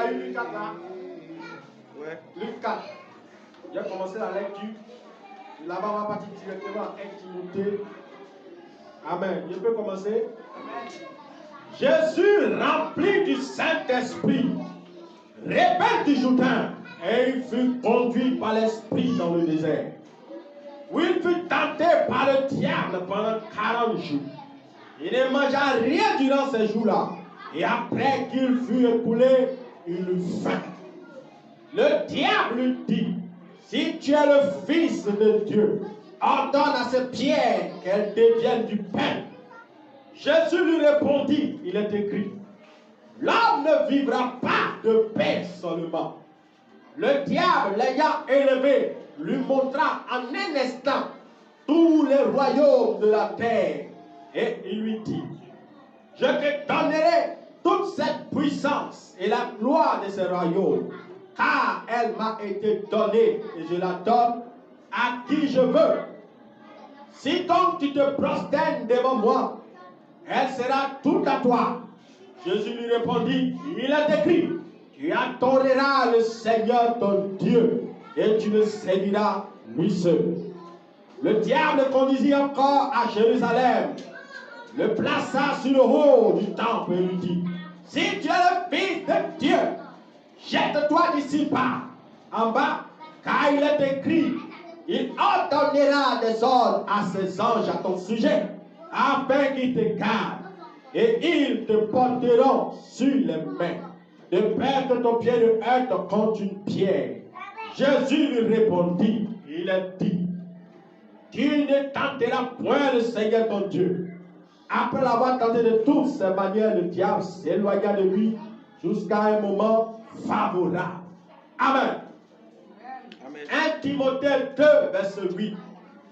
as eu Luc 4 là? Ouais. Luc 4. J'ai commencé la lecture. Là-bas, on va partir directement à 1 Timothée. Amen. Je peux commencer? Amen. Jésus, rempli du Saint-Esprit, rebelle du Jourdain, et il fut conduit par l'Esprit dans le désert, où il fut tenté par le diable pendant 40 jours. Il ne mangea rien durant ces jours-là, et après qu'il fut écoulé, il eut faim. Le diable lui dit: si tu es le Fils de Dieu, ordonne à ces pierres qu'elles deviennent du pain. Jésus lui répondit: il est écrit, l'homme ne vivra pas de pain seulement. Le diable, l'ayant élevé, lui montra en un instant tous les royaumes de la terre. Et il lui dit: je te donnerai toute cette puissance et la gloire de ces royaumes, car elle m'a été donnée et je la donne à qui je veux. Si donc tu te prosternes devant moi, elle sera toute à toi. Jésus lui répondit: il est écrit, tu adoreras le Seigneur ton Dieu et tu le serviras lui seul. Le diable le conduisit encore à Jérusalem, le plaça sur le haut du temple et lui dit: si tu es le Fils de Dieu, jette-toi d'ici bas, en bas, car il est écrit, il ordonnera des ordres à ses anges à ton sujet, afin qu'ils te gardent, et ils te porteront sur les mains, de peur que ton pied ne heurte contre une pierre. Jésus lui répondit: il est dit, tu ne tenteras point le Seigneur ton Dieu. Après l'avoir tenté de toutes ses manières, le diable s'éloigna de lui jusqu'à un moment favorable. Amen. Amen. 1 Timothée 2, verset 8.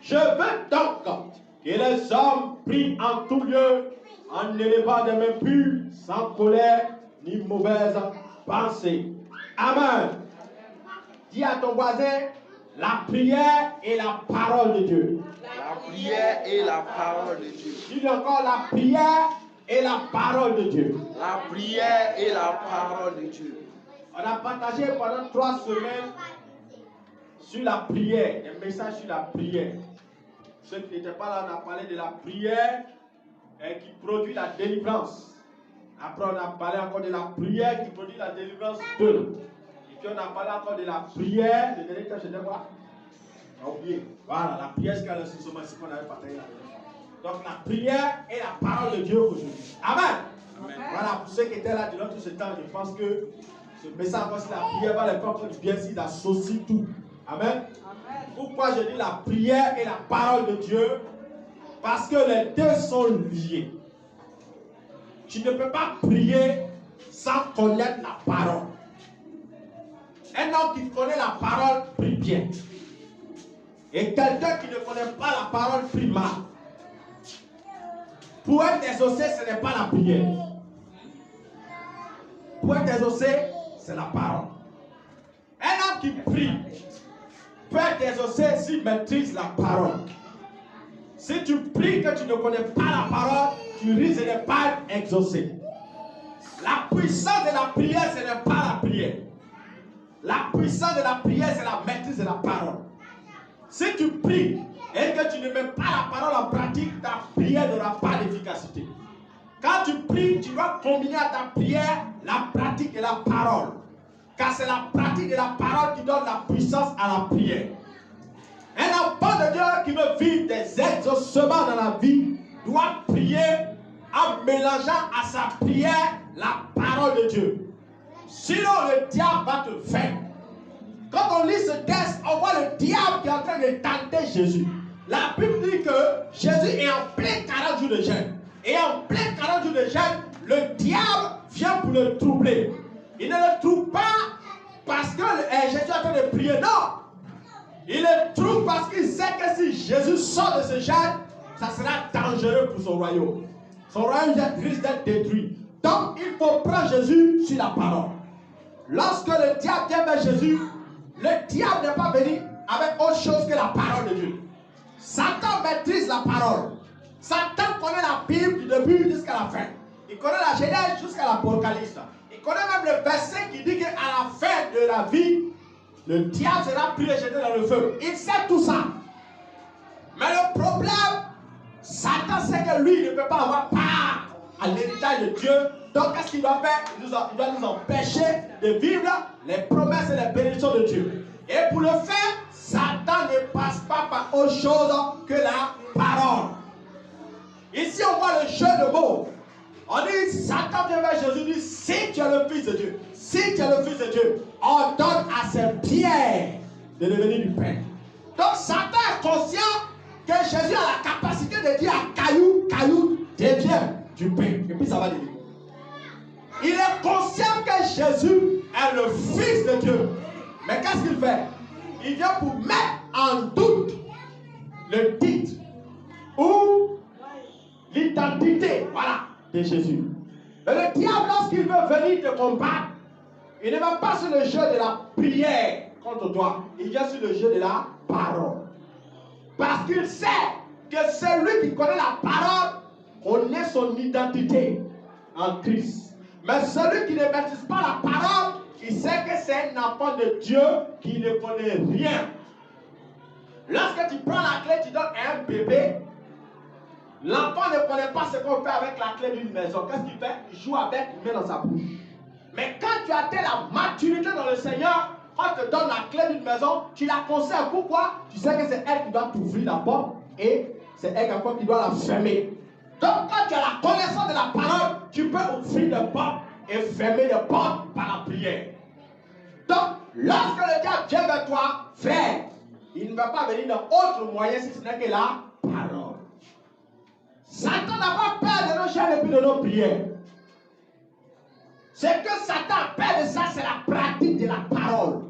Je veux donc que les hommes prient en tout lieu, en élevant des mains pures, sans colère ni mauvaise pensée. Amen. Dis à ton voisin: la prière et la parole de Dieu. La prière et la parole de Dieu. Dis encore: la prière et la parole de Dieu. La prière et la parole de Dieu. On a partagé pendant 3 semaines sur la prière, des messages sur la prière. Ceux qui n'étaient pas là, on a parlé de la prière qui produit la délivrance. Après, on a parlé encore de la prière qui produit la délivrance 2. Et puis, on a parlé encore de la prière. Le dernier temps, je n'ai pas oublié. Voilà, la prière, c'est ce qu'on avait partagé la dernière fois. Donc, la prière et la parole de Dieu aujourd'hui. Amen. Amen. Voilà, pour ceux qui étaient là durant tout ce temps, je pense que ce message sur la prière va les faire encore du bien s'ils associent tout. Amen. Amen. Pourquoi je dis la prière et la parole de Dieu? Parce que les deux sont liés. Tu ne peux pas prier sans connaître la parole. Un homme qui connaît la parole prie bien. Et quelqu'un qui ne connaît pas la parole prie mal. Pour être exaucé, ce n'est pas la prière. Pour être exaucé, c'est la parole. Un homme qui prie peut être exaucé s'il maîtrise la parole. Si tu pries que tu ne connais pas la parole, tu risques de ne pas être exaucé. La puissance de la prière, ce n'est pas la prière. La puissance de la prière, c'est la maîtrise de la parole. Si tu pries et que tu ne mets pas la parole en pratique, ta prière n'aura pas d'efficacité. Quand tu pries, tu dois combiner à ta prière la pratique de la parole. Car c'est la pratique de la parole qui donne la puissance à la prière. Un enfant de Dieu qui veut vivre des exaucements dans la vie doit prier en mélangeant à sa prière la parole de Dieu. Sinon, le diable va te faire. Quand on lit ce texte, on voit le diable qui est en train de tenter Jésus. La Bible dit que Jésus est en plein 40 jours de jeûne. Et en plein 40 jours de jeûne, le diable vient pour le troubler. Il ne le trouble pas parce que Jésus est en train de prier. Non! Il le trouble parce qu'il sait que si Jésus sort de ce jeûne, ça sera dangereux pour son royaume. Son royaume risque d'être détruit. Donc, il faut prendre Jésus sur la parole. Lorsque le diable vient vers Jésus, le diable n'est pas venu avec autre chose que la parole de Dieu. Satan maîtrise la parole. Satan connaît la Bible du début jusqu'à la fin. Il connaît la Genèse jusqu'à l'Apocalypse. Il connaît même le verset qui dit qu'à la fin de la vie, le diable sera pris et jeté dans le feu. Il sait tout ça. Mais le problème, Satan sait que lui, il ne peut pas avoir part à l'héritage de Dieu. Donc, qu'est-ce qu'il doit faire? Il doit nous empêcher de vivre les promesses et les bénédictions de Dieu. Et pour le faire, Satan ne passe pas par autre chose que la parole. Ici, on voit le jeu de mots. On dit, Satan vient vers Jésus et dit, si tu es le Fils de Dieu, si tu es le Fils de Dieu, on donne à ces pierres de devenir du pain. Donc, Satan est conscient que Jésus a la capacité de dire à caillou, devient du pain. Et puis ça va devenir. Il est conscient que Jésus est le Fils de Dieu. Mais qu'est-ce qu'il fait? Il vient pour mettre en doute le titre ou l'identité, voilà, de Jésus. Mais le diable, lorsqu'il veut venir te combattre, il ne va pas sur le jeu de la prière contre toi. Il vient sur le jeu de la parole. Parce qu'il sait que celui qui connaît la parole connaît son identité en Christ. Mais celui qui ne maîtrise pas la parole, il sait que c'est un enfant de Dieu qui ne connaît rien. Lorsque tu prends la clé, tu donnes à un bébé, l'enfant ne connaît pas ce qu'on fait avec la clé d'une maison. Qu'est-ce qu'il fait? Il joue avec, il met dans sa bouche. Mais quand tu as atteint la maturité dans le Seigneur, quand on te donne la clé d'une maison, tu la conserves. Pourquoi? Tu sais que c'est elle qui doit t'ouvrir la porte et c'est elle encore qui doit la fermer. Donc quand tu as la connaissance de la parole, tu peux ouvrir les portes et fermer les portes par la prière. Donc, lorsque le diable vient vers toi, frère, il ne va pas venir dans autre moyen si ce n'est que la parole. Satan n'a pas peur de nos chaînes et puis de nos prières. Ce que Satan a peur de ça, c'est la pratique de la parole.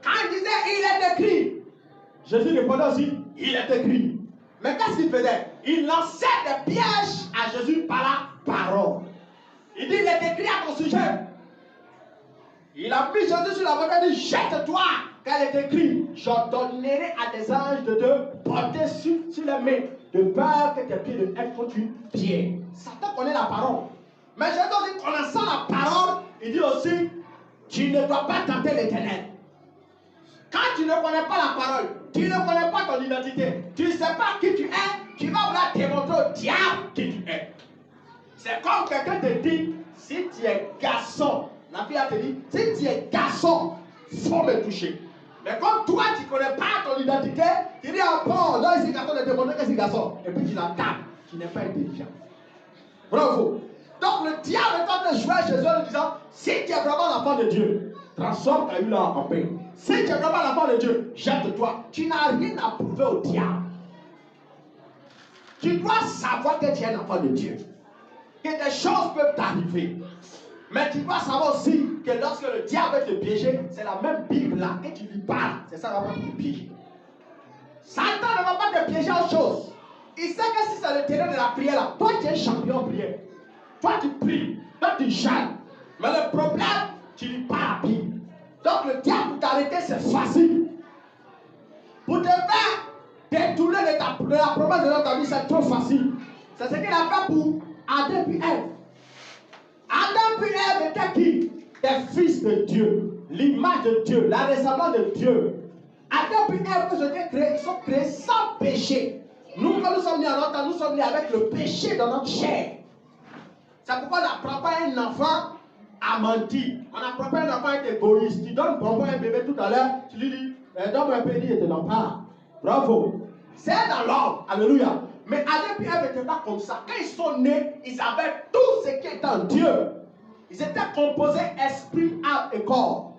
Quand il disait, il est écrit, Jésus répondait aussi, il est écrit. Mais qu'est-ce qu'il faisait? Il lançait des pièges à Jésus par la parole. Il dit, il est écrit à ton sujet. Il a mis Jésus sur la montagne et dit, jette-toi, car il est écrit, j'ordonnerai à des anges de te porter sur les mains, de peur que tes pieds ne heurtent contre une pierre. Satan connaît la parole. Mais Jésus aussi, connaissant la parole, il dit aussi, tu ne dois pas tenter l'Éternel. Quand tu ne connais pas la parole, tu ne connais pas ton identité, tu ne sais pas qui tu es, tu vas vouloir démontrer au diable qui tu es. C'est comme quelqu'un te dit, si tu es garçon, la fille a te dit, si tu es garçon, il faut me toucher. Mais comme toi, tu ne connais pas ton identité, tu dis, ah bon, là, ici, garçon, de démontrer que c'est garçon. Et puis tu la tapes, tu n'es pas intelligent. Bravo. Donc le diable est en train de jouer à Jésus en disant, si tu es vraiment l'enfant de Dieu, transforme ta vie en paix. Si tu es vraiment l'enfant de Dieu, jette-toi. Tu n'as rien à prouver au diable. Tu dois savoir que tu es un enfant de Dieu. Que des choses peuvent t'arriver. Mais tu dois savoir aussi que lorsque le diable veut te piéger, c'est la même Bible là que tu lui parles. C'est ça qui va te piéger. Satan ne va pas te piéger en chose. Il sait que si c'est le terrain de la prière là, toi tu es champion en prière. Toi tu pries, toi tu chantes. Mais le problème, tu lui parles la Bible. Donc le diable pour t'arrêter c'est facile. Pour te faire détourner de la promesse de notre vie, c'est trop facile. C'est ce qu'il a fait pour Adam puis Ève. Adam puis Ève étaient qui? Des fils de Dieu, l'image de Dieu, la ressemblance de Dieu. Adam puis Ève, ils sont créés sans péché. Nous, quand nous sommes nés en notre temps, nous sommes nés avec le péché dans notre chair. C'est pourquoi on n'apprend pas un enfant à mentir. On n'apprend pas un enfant à être égoïste. Tu donnes bonbon à un bébé tout à l'heure, tu lui dis, donne-moi un peu, il te donne pas. Bravo. C'est dans l'ordre. Alléluia. Mais Adam et Ève n'étaient pas comme ça. Quand ils sont nés, ils avaient tout ce qui est en Dieu. Ils étaient composés esprit, âme et corps.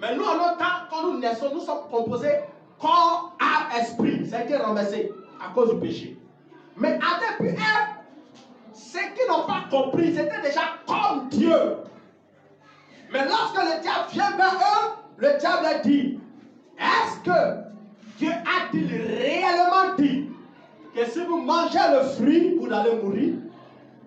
Mais nous, en notre temps, quand nous naissons, nous sommes composés corps, âme, esprit. Ça a été renversé à cause du péché. Mais Adam et Ève, ceux qui n'ont pas compris, c'était déjà comme Dieu. Mais lorsque le diable vient vers eux, le diable a dit, est-ce que Dieu a-t-il réellement dit que si vous mangez le fruit, vous allez mourir?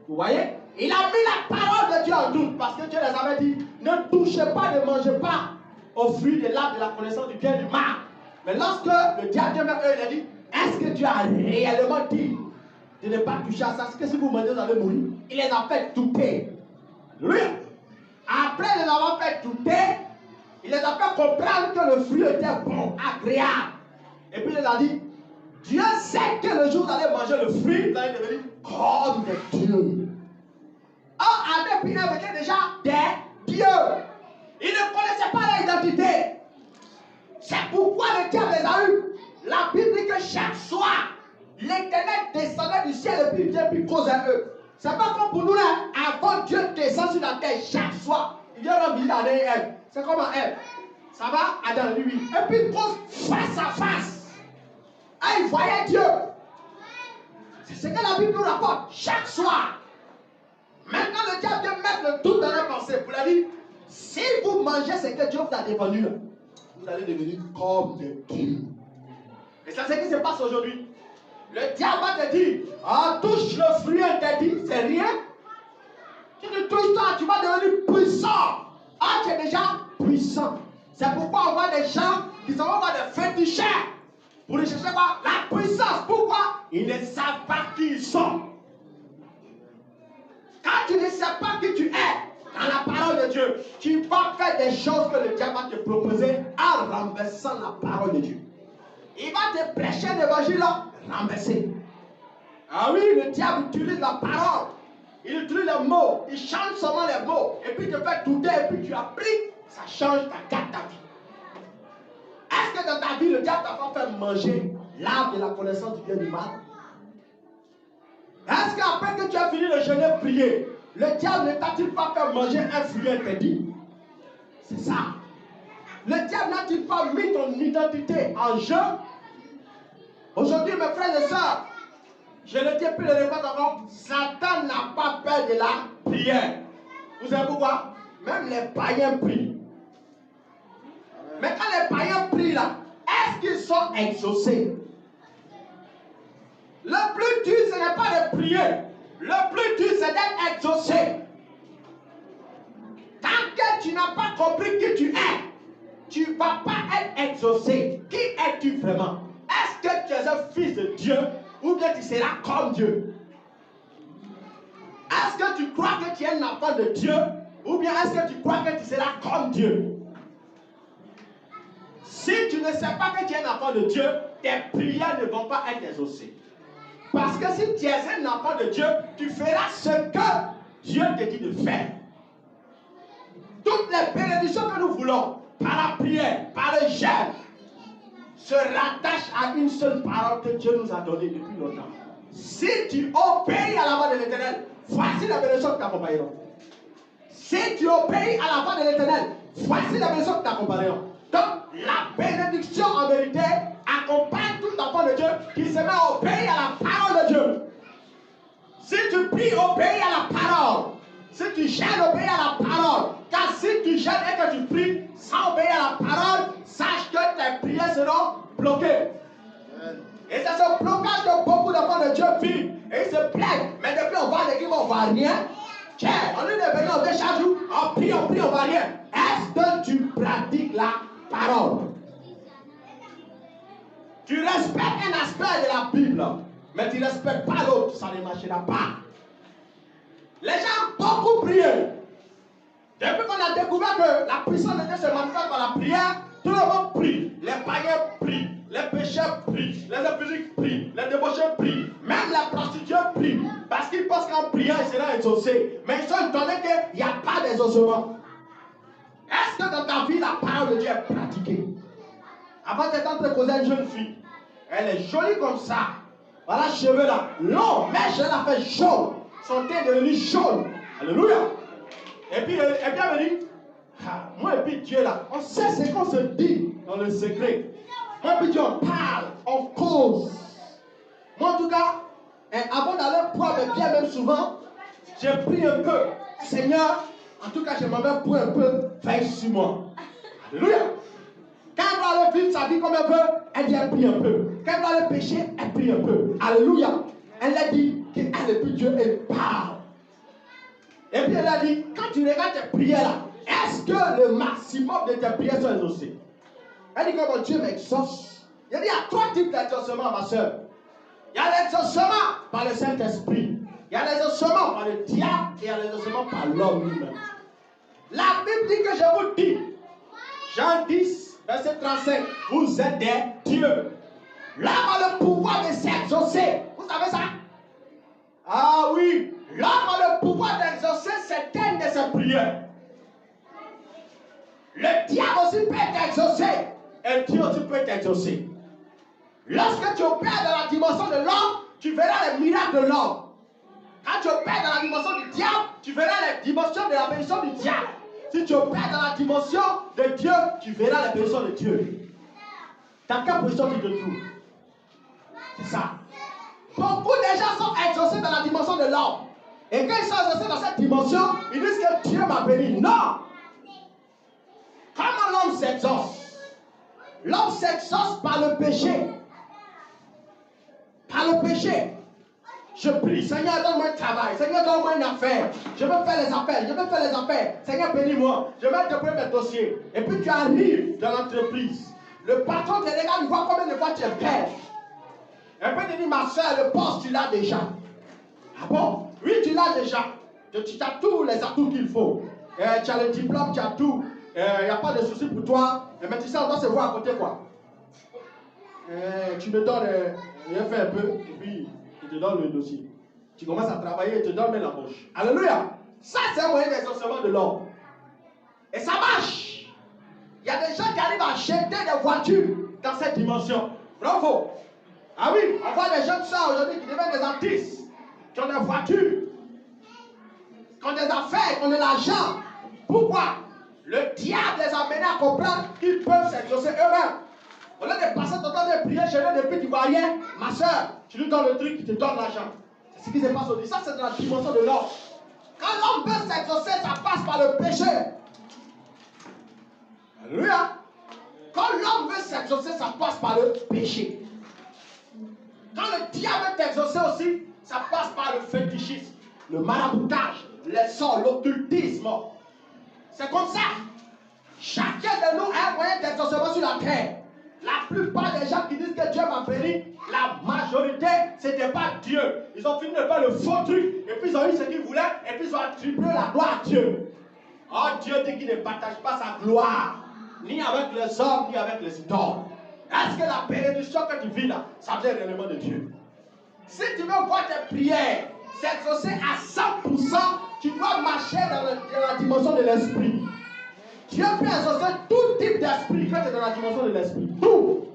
Vous voyez? Il a mis la parole de Dieu en doute parce que Dieu les avait dit, ne touchez pas, ne mangez pas au fruit de l'arbre de la connaissance du bien et du mal. Mais lorsque le diable vient vers eux, il a dit, est-ce que Dieu a réellement dit de ne pas toucher à ça? Est-ce que si vous mangez, vous allez mourir? Il les a fait douter. Oui. fait comprendre que le fruit était bon, agréable. Et puis il a dit, Dieu sait que le jour où vous allez manger le fruit, vous allez devenir comme des dieux. Adam et Ève étaient déjà des dieux. Ils ne connaissaient pas leur identité. C'est pourquoi le diable les a eus. La Bible dit que chaque soir, l'Éternel descendait du ciel et puis vient puis causait eux. C'est pas comme pour nous là, avant Dieu descend sur la terre chaque soir. Il vient rendre visite à Adam et Ève. C'est comme à Ève. Ça va, Adam lui. Et puis il cause face à face. Ah, il voyait Dieu. C'est ce que la Bible nous rapporte chaque soir. Maintenant, le diable vient mettre le doute dans la pensée pour leur dire, si vous mangez ce que Dieu vous a défendu, vous allez devenir comme des dieux. Et c'est ce qui se passe aujourd'hui. Le diable va te dire, ah, touche le fruit interdit, c'est rien. Tu ne touches pas, tu vas devenir puissant. Ah, tu es déjà puissant. C'est pourquoi on voit des gens qui s'en vont voir des féticheurs. Pour les chercher quoi? La puissance. Pourquoi? Ils ne savent pas qui ils sont. Quand tu ne sais pas qui tu es dans la parole de Dieu, tu vas faire des choses que le diable va te proposer en renversant la parole de Dieu. Il va te prêcher l'évangile renversé. Ah oui, le diable utilise la parole. Il utilise les mots. Il change seulement les mots. Et puis il te fait douter. Et puis tu appliques. Ça change ta vie. Est-ce que dans ta vie, le diable t'a pas fait manger l'arbre de la connaissance du bien et du mal? Est-ce qu'après que tu as fini de jeûner, prier, le diable ne t'a-t-il pas fait manger un fruit interdit? C'est ça. Le diable n'a-t-il pas mis ton identité en jeu? Aujourd'hui, mes frères et sœurs, je le dis plus de répéter encore, Satan n'a pas peur de la prière. Vous savez pourquoi? Même les païens prient. Mais quand les païens prient là, est-ce qu'ils sont exaucés? Le plus dur, ce n'est pas de prier. Le plus dur, c'est d'être exaucé. Tant que tu n'as pas compris qui tu es, tu ne vas pas être exaucé. Qui es-tu vraiment? Est-ce que tu es un fils de Dieu ou bien tu seras comme Dieu? Est-ce que tu crois que tu es un enfant de Dieu ou bien est-ce que tu crois que tu seras comme Dieu? Si tu ne sais pas que tu es un enfant de Dieu, tes prières ne vont pas être exaucées. Parce que si tu es un enfant de Dieu, tu feras ce que Dieu te dit de faire. Toutes les bénédictions que nous voulons, par la prière, par le jeûne, se rattachent à une seule parole que Dieu nous a donnée depuis longtemps. Si tu obéis à la voix de l'Éternel, voici la bénédiction qui t'accompagnera. Si tu obéis à la voix de l'Éternel, voici la bénédiction qui t'accompagnera. Donc, la bénédiction en vérité accompagne tout enfant de Dieu qui se met à obéir à la parole de Dieu. Si tu pries, obéis à la parole. Si tu jeûnes, obéis à la parole. Car si tu jeûnes et que tu pries sans obéir à la parole, sache que tes prières seront bloquées. Et c'est ce blocage que beaucoup d'enfants de Dieu vivent. Et ils se plaignent. Mais depuis on va à l'église, on ne voit rien. Tiens, on est venu, on fait chaque jour, on prie, on ne voit rien. Est-ce que tu pratiques la parole? Tu respectes un aspect de la Bible, mais tu ne respectes pas l'autre, ça ne marchera pas. Les gens ont beaucoup prié. Depuis qu'on a découvert que la puissance de Dieu se manifeste par la prière, tout le monde prie. Les païens prient, les pécheurs prient, les impudiques prient, les débauchés prient, même les prostituées prient. Parce qu'ils pensent qu'en priant, ils seront exaucés. Mais ils sont étonnés qu'il n'y a pas d'exaucement. Est-ce que dans ta vie, la parole de Dieu est pratiquée? Avant d'être en train de causer une jeune fille, elle est jolie comme ça. Voilà, cheveux là, longs, mais je l'ai fait jaune. Son teint est devenu jaune. Alléluia. Et puis elle me dit, ah, moi et puis Dieu là, on sait ce qu'on se dit dans le secret. Moi et puis Dieu, on parle, on cause. Moi en tout cas, avant d'aller prendre mes pieds même souvent, j'ai pris un peu. Seigneur, en tout cas, je m'avais pris un peu, veille sur moi. Alléluia. Quand elle doit aller vivre sa vie comme elle veut, elle dit elle prie un peu. Quand elle doit aller pécher, elle prie un peu. Alléluia. Elle a dit qu'elle est plus Dieu, elle parle. Et puis elle a dit, quand tu regardes tes prières là, est-ce que le maximum de tes prières sont exaucées? Elle dit que mon Dieu m'exauce. Il y a trois types d'exaucement, ma soeur. Il y a l'exaucement par le Saint-Esprit. Il y a l'exaucement par le diable et il y a l'exaucement par l'homme lui-même. La Bible dit que je vous dis, Jean 10, verset 35. Vous êtes des dieux. L'homme a le pouvoir de s'exaucer. Vous savez ça? Ah oui. L'homme a le pouvoir d'exaucer certaines de ses prières. Le diable aussi peut être exaucé. Et Dieu aussi peut exaucer. Lorsque tu opères dans la dimension de l'homme, tu verras les miracles de l'homme. Quand tu opères dans la dimension du diable, tu verras les dimensions de la bénédiction du diable. Si tu opères dans la dimension de Dieu, tu verras la bénédiction de Dieu. Dans quelle position tu te trouves? C'est ça. Beaucoup de gens sont exaucés dans la dimension de l'homme. Et quand ils sont exaucés dans cette dimension, ils disent que Dieu m'a béni. Non! Comment l'homme s'exauce? L'homme s'exauce par le péché. Par le péché. Je prie, Seigneur, donne-moi un travail. Seigneur, donne-moi une affaire. Je veux faire les appels. Je veux faire les affaires. Seigneur, bénis-moi. Je vais déposer mes dossiers. Et puis tu arrives dans l'entreprise. Le patron te regarde, il voit combien de fois tu es belle. Et puis il dit, ma soeur, le poste, tu l'as déjà. Ah bon? Oui, tu l'as déjà. Tu as tous les atouts qu'il faut. Tu as le diplôme, tu as tout. Il n'y a pas de souci pour toi. Mais tu sais, on doit se voir à côté quoi. Tu me donnes, je fais un peu, et puis je te donne le dossier. Tu commences à travailler et te donne même la poche. Alléluia. Ça, c'est un moyen d'exaucement de l'homme. Et ça marche. Il y a des gens qui arrivent à acheter des voitures dans cette dimension. Bravo. Ah oui, on voit des jeunes soeurs aujourd'hui qui deviennent des artistes, qui ont des voitures, qui ont des affaires, qui ont de l'argent. Pourquoi? Le diable les a menés à comprendre qu'ils peuvent s'exaucer eux-mêmes. Au lieu de passer ton temps de prier chez eux depuis ivoirien, ma soeur, tu lui donnes le truc, il te donne l'argent. C'est ce qui se passe aujourd'hui. Ça, c'est dans la dimension de l'homme. Quand l'homme veut s'exaucer, ça passe par le péché. Alléluia. Quand l'homme veut s'exaucer, ça passe par le péché. Quand le diable veut t'exaucer aussi, ça passe par le fétichisme, le maraboutage, les sorts, l'occultisme. C'est comme ça. Chacun de nous a un moyen d'exaucement sur la terre. La plupart des gens qui disent que Dieu m'a béni, la majorité, ce n'était pas Dieu. Ils ont fini de faire le faux truc, et puis ils ont eu ce qu'ils voulaient, et puis ils ont attribué la gloire à Dieu. Oh, Dieu dit qu'il ne partage pas sa gloire, ni avec les hommes, ni avec les idoles. Est-ce que la bénédiction que tu vis là, ça vient réellement de Dieu? Si tu veux voir tes prières s'exaucer à 100%, tu dois marcher dans la dimension de l'esprit. Dieu peut exaucer tout type d'esprit quand tu es dans la dimension de l'esprit. Tout.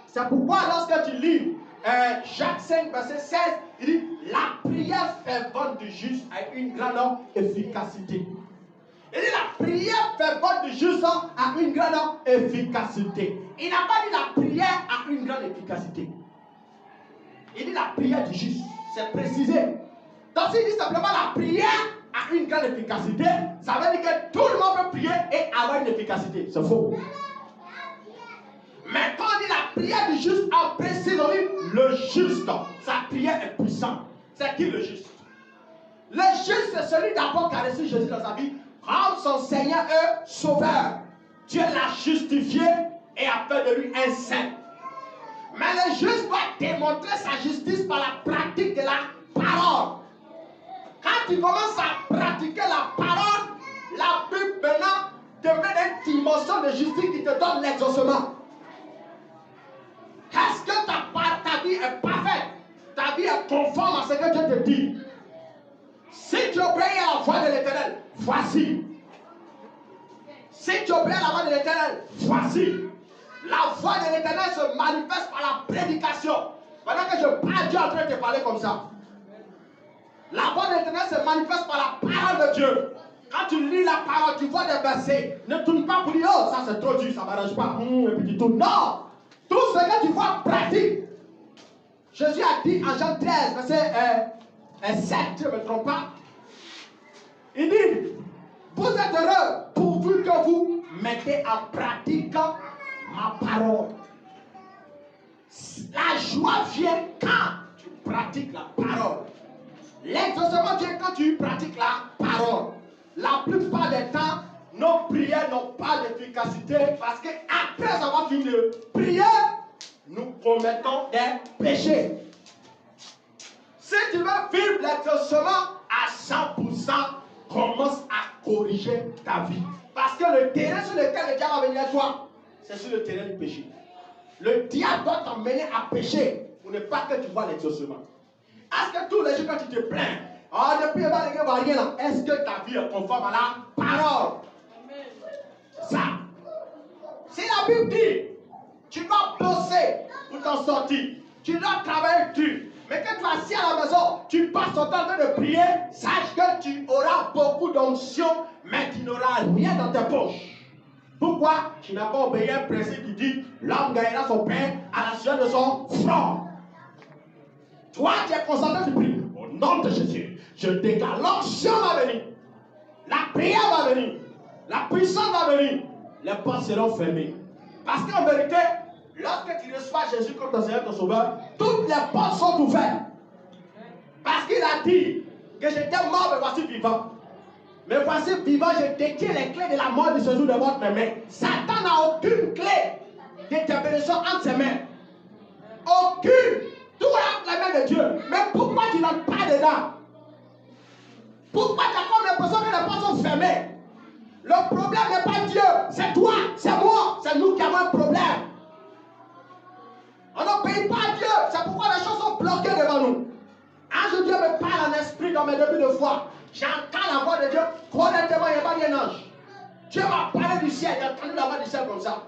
C'est pourquoi lorsque tu lis Jacques 5, verset 16, il dit la prière fervente du juste a une grande efficacité. Il dit la prière fervente du juste a une grande efficacité. Il n'a pas dit la prière a une grande efficacité. Il dit la prière du juste. C'est précisé. Donc s'il dit simplement la prière a une grande efficacité, ça veut dire que tout le monde peut prier et avoir une efficacité. C'est faux. Mais quand on dit la prière du juste, en précis, on dit le juste. Sa prière est puissante. C'est qui le juste? Le juste, c'est celui d'abord qui a reçu Jésus dans sa vie comme son Seigneur et Sauveur. Dieu l'a justifié et a fait de lui un saint. Mais le juste doit démontrer sa justice par la pratique de la parole. Quand tu commences à pratiquer la parole, la Bible maintenant te met une dimension de justice qui te donne l'exaucement. Est-ce que ta vie est parfaite? Ta vie est conforme à ce que Dieu te dit? Si tu obéis à la voix de l'Éternel, voici. Si tu obéis à la voix de l'Éternel, voici. La voix de l'Éternel se manifeste par la prédication. Pendant que je parle, Dieu est en train de te parler comme ça. La voix de l'Éternel se manifeste par la parole de Dieu. Quand tu lis la parole, tu vois des versets. Ne tourne pas pour dire, oh, ça c'est trop dur, ça ne m'arrange pas. Et puis tu tournes. Non! Tout ce que tu vois, pratique. Jésus a dit en Jean 13, verset 7, je ne me trompe pas. Il dit, vous êtes heureux pourvu que vous mettez en pratique ma parole. La joie vient quand tu pratiques la parole. L'exaucement vient quand tu pratiques la parole. La plupart des temps, nos prières n'ont pas d'efficacité parce qu'après avoir fini de prier, nous commettons des péchés. Si tu veux vivre l'exaucement à 100%, commence à corriger ta vie. Parce Parce que le terrain sur lequel le diable va venir à toi, c'est sur le terrain du péché. Le diable doit t'emmener à pécher pour ne pas que tu vois l'exaucement. Est-ce que tous les jours quand tu te plains, depuis le bas, les gars, va rien là, est-ce que ta vie est conforme à la parole? Ça. Si la Bible dit, tu dois bosser pour t'en sortir, tu dois travailler dur, mais que tu es assis à la maison, tu passes ton temps en train de prier, sache que tu auras beaucoup d'onction, mais tu n'auras rien dans tes poches. Pourquoi? Tu n'as pas obéi à un principe qui dit, l'homme gagnera son pain à la sueur de son front. Toi, tu es concentré sur prier. Au nom de Jésus, je déclare, l'onction va venir, la prière va venir, la puissance va venir, les portes seront fermées. Parce qu'en vérité, lorsque tu reçois Jésus comme ton Seigneur, ton Sauveur, toutes les portes sont ouvertes. Parce qu'il a dit que j'étais mort, mais voici vivant. Mais voici vivant, je détiens les clés de la mort de ce jour de votre main. Satan n'a aucune clé d'interprétation entre ses mains. Aucune. Tout est entre les mains de Dieu. Mais pourquoi tu n'entres pas dedans? Pourquoi tu as comme l'impression que les portes sont fermées? Le problème n'est pas Dieu, c'est toi, c'est moi, c'est nous qui avons un problème. On n'obéit pas à Dieu, c'est pourquoi les choses sont bloquées devant nous. Ange Dieu me parle en esprit dans mes débuts de foi. J'entends la voix de Dieu, honnêtement, il n'y a pas d'un ange. Dieu m'a parlé du ciel, j'ai entendu la voix du ciel comme ça.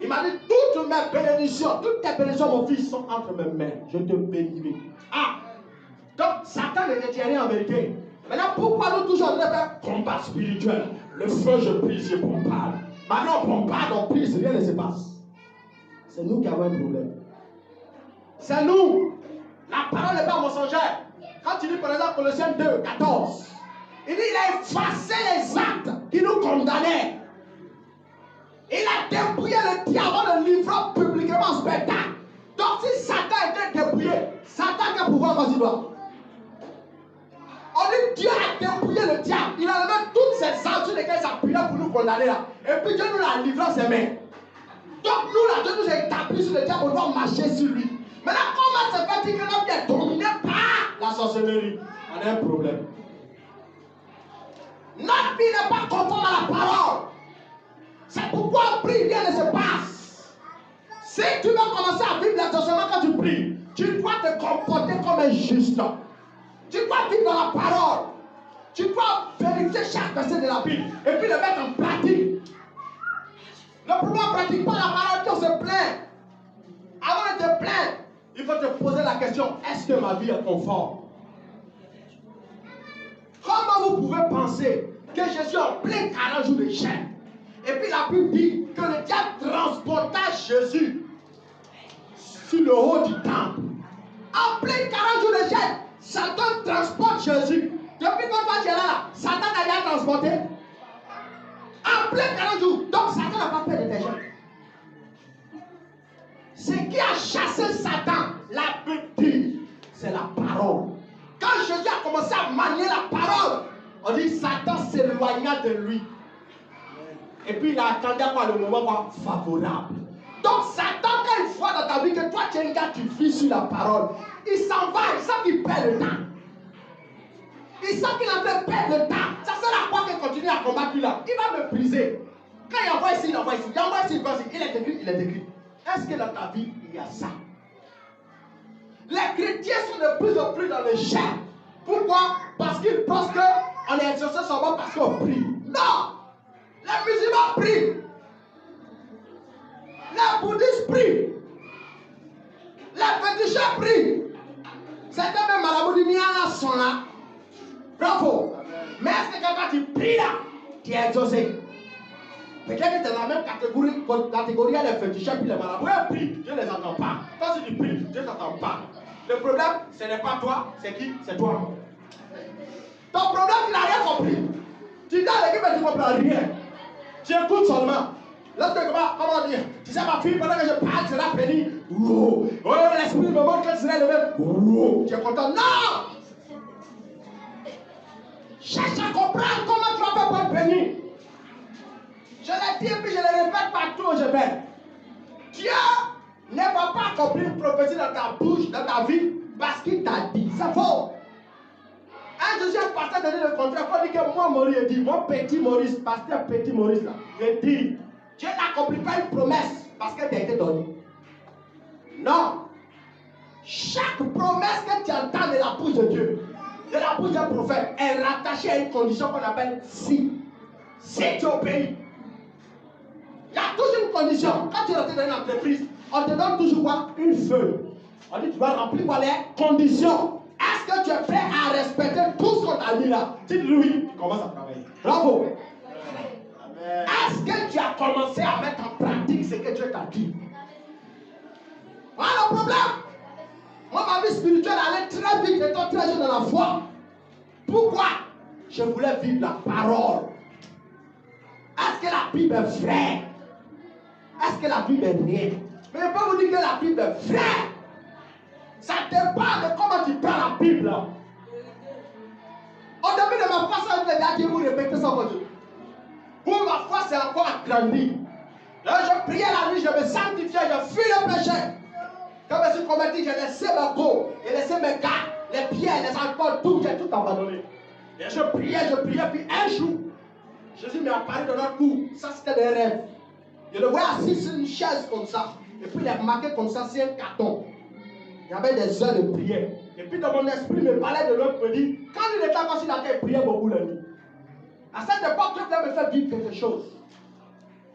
Il m'a dit, toutes mes bénédictions, toutes tes bénédictions, mon fils, sont entre mes mains. Je te bénis. Ah, donc Satan ne détient rien en vérité. Maintenant, pourquoi nous toujours en train de faire combat spirituel? Le feu, je prie, je bombarde. Maintenant, on bombarde, on prie, rien ne se passe. C'est nous qui avons un problème. C'est nous. La parole n'est pas mensongère. Quand tu lis par exemple Colossiens 2, 14, il dit il a effacé les actes qui nous condamnaient. Il a dépouillé le diable en le livrant publiquement en spectacle. Donc si Satan était dépouillé, Satan a pouvoir quand il doit. On dit Dieu a dépouillé le diable. Il a enlevé toutes ces armes sur lesquelles il s'appuyait pour nous condamner là. Et puis Dieu nous l'a livré en ses mains. Donc nous là, Dieu nous a établis sur le diable, on doit marcher sur lui. Maintenant, comment se fait-il que l'homme est dominé par la sorcellerie? On a un problème. Notre vie n'est pas conforme à la parole. C'est pourquoi on prie, rien ne se passe. Si tu veux commencer à vivre l'exaucement quand tu pries, tu dois te comporter comme un juste. Tu dois vivre dans la parole. Tu dois vérifier chaque verset de la Bible et puis le mettre en pratique. Le problème, ne pratique pas la parole, tu se plaint. Avant de te plaindre, il faut te poser la question, est-ce que ma vie est conforme? Comment vous pouvez penser que Jésus en plein 40 jours de chair? Et puis la Bible dit que le diable transporta Jésus sur le haut du temple. En plein 40 jours de chair, Satan transporte Jésus. Depuis quand tu es là, Satan t'a déjà transporté. En plein 40 jours. Donc Satan n'a pas peur de tes gens. Ce qui a chassé Satan, la Bible dit, c'est la parole. Quand Jésus a commencé à manier la parole, on dit Satan s'éloigna de lui. Et puis il a attendu quoi, le moment favorable. Donc Satan, quand il voit dans ta vie que toi tu es un gars qui vis sur la parole, il s'en va, il sent qu'il perd le temps. Il sent qu'il est en train de perdre le temps. Ça sert à quoi qu'il continue à combattre là? Il va me briser. Quand il envoie ici, il envoie ici. Il envoie ici, il envoie ici. Il est écrit, il est écrit. Est-ce que dans ta vie, il y a ça? Les chrétiens sont de plus en plus dans le chair. Pourquoi? Parce qu'ils pensent qu'on est exaucé seulement parce qu'on prie. Non! Les musulmans prient. Les bouddhistes prient. Les féticheurs prient. Certains même marabouts du Niala sont là. Bravo. Mais est-ce que quand tu pries là, tu es exaucé? Peut-être que tu es dans la même catégorie à les féticheurs puis les marabouts. Ils prient, Dieu ne les entend pas. Quand tu pries, Dieu ne t'entend pas. Le problème, ce n'est pas toi, c'est qui? C'est toi. Ton problème, tu n'as rien compris. Tu dans l'équipe et tu ne comprends rien. Tu écoutes seulement. Lorsque, comment dire, tu sais, ma fille, pendant que je parle, sera bénie. Oh, l'esprit me montre qu'elle sera levée. Oh, tu es content? Non! Cherche à comprendre comment tu vas faire pour être béni. Je l'ai dit et puis je le répète partout où je vais. Dieu ne va pas accomplir une prophétie dans ta bouche, dans ta vie, parce qu'il t'a dit. C'est faux. Un Quand je suis un pasteur de le contraire, il faut dire que moi, Maurice, il dit, mon petit Maurice, pasteur petit Maurice, là, je dis, Dieu n'accomplit pas une promesse parce qu'elle t'a été donnée. Non. Chaque promesse que tu entends de la bouche de Dieu, de la bouche d'un prophète, est rattachée à une condition qu'on appelle si. Si tu obéis. Il y a toujours une condition. Quand tu rentres dans une entreprise, on te donne toujours quoi? Une feuille. On dit tu dois remplir quoi les conditions. Est-ce que tu es prêt à respecter tout ce qu'on t'a dit là? Si tu dis oui, tu commences à travailler. Bravo. Amen. Est-ce que tu as commencé à mettre en pratique ce que Dieu t'a dit? Voilà le problème. Moi, ma vie spirituelle allait très vite, étant très jeune dans la foi. Pourquoi? Je voulais vivre la parole. Est-ce que la Bible est vraie? Est-ce que la Bible est réelle? Mais je peux vous dire que la Bible est vraie. Ça dépend de comment tu prends la Bible. Au début de ma foi, ça veut dire que vous répétez ça aujourd'hui. Pour ma foi, c'est encore agrandi. Là, je priais la nuit, je me sanctifiais, je fuis le péché. Quand je me suis converti, j'ai laissé ma go, j'ai laissé mes gars, les pierres, les alcools, tout, j'ai tout abandonné. Et je priais, puis un jour, Jésus m'est apparu dans notre cour. Ça, c'était des rêves. Je le voyais assis sur une chaise comme ça. Et puis, il est marqué comme ça, c'est un carton. Il y avait des heures de prière. Et puis, dans mon esprit, il me parlait de l'autre, me dit, quand il était encore sur la terre, il priait beaucoup la nuit. À cette époque, Dieu voulait me faire vivre quelque chose.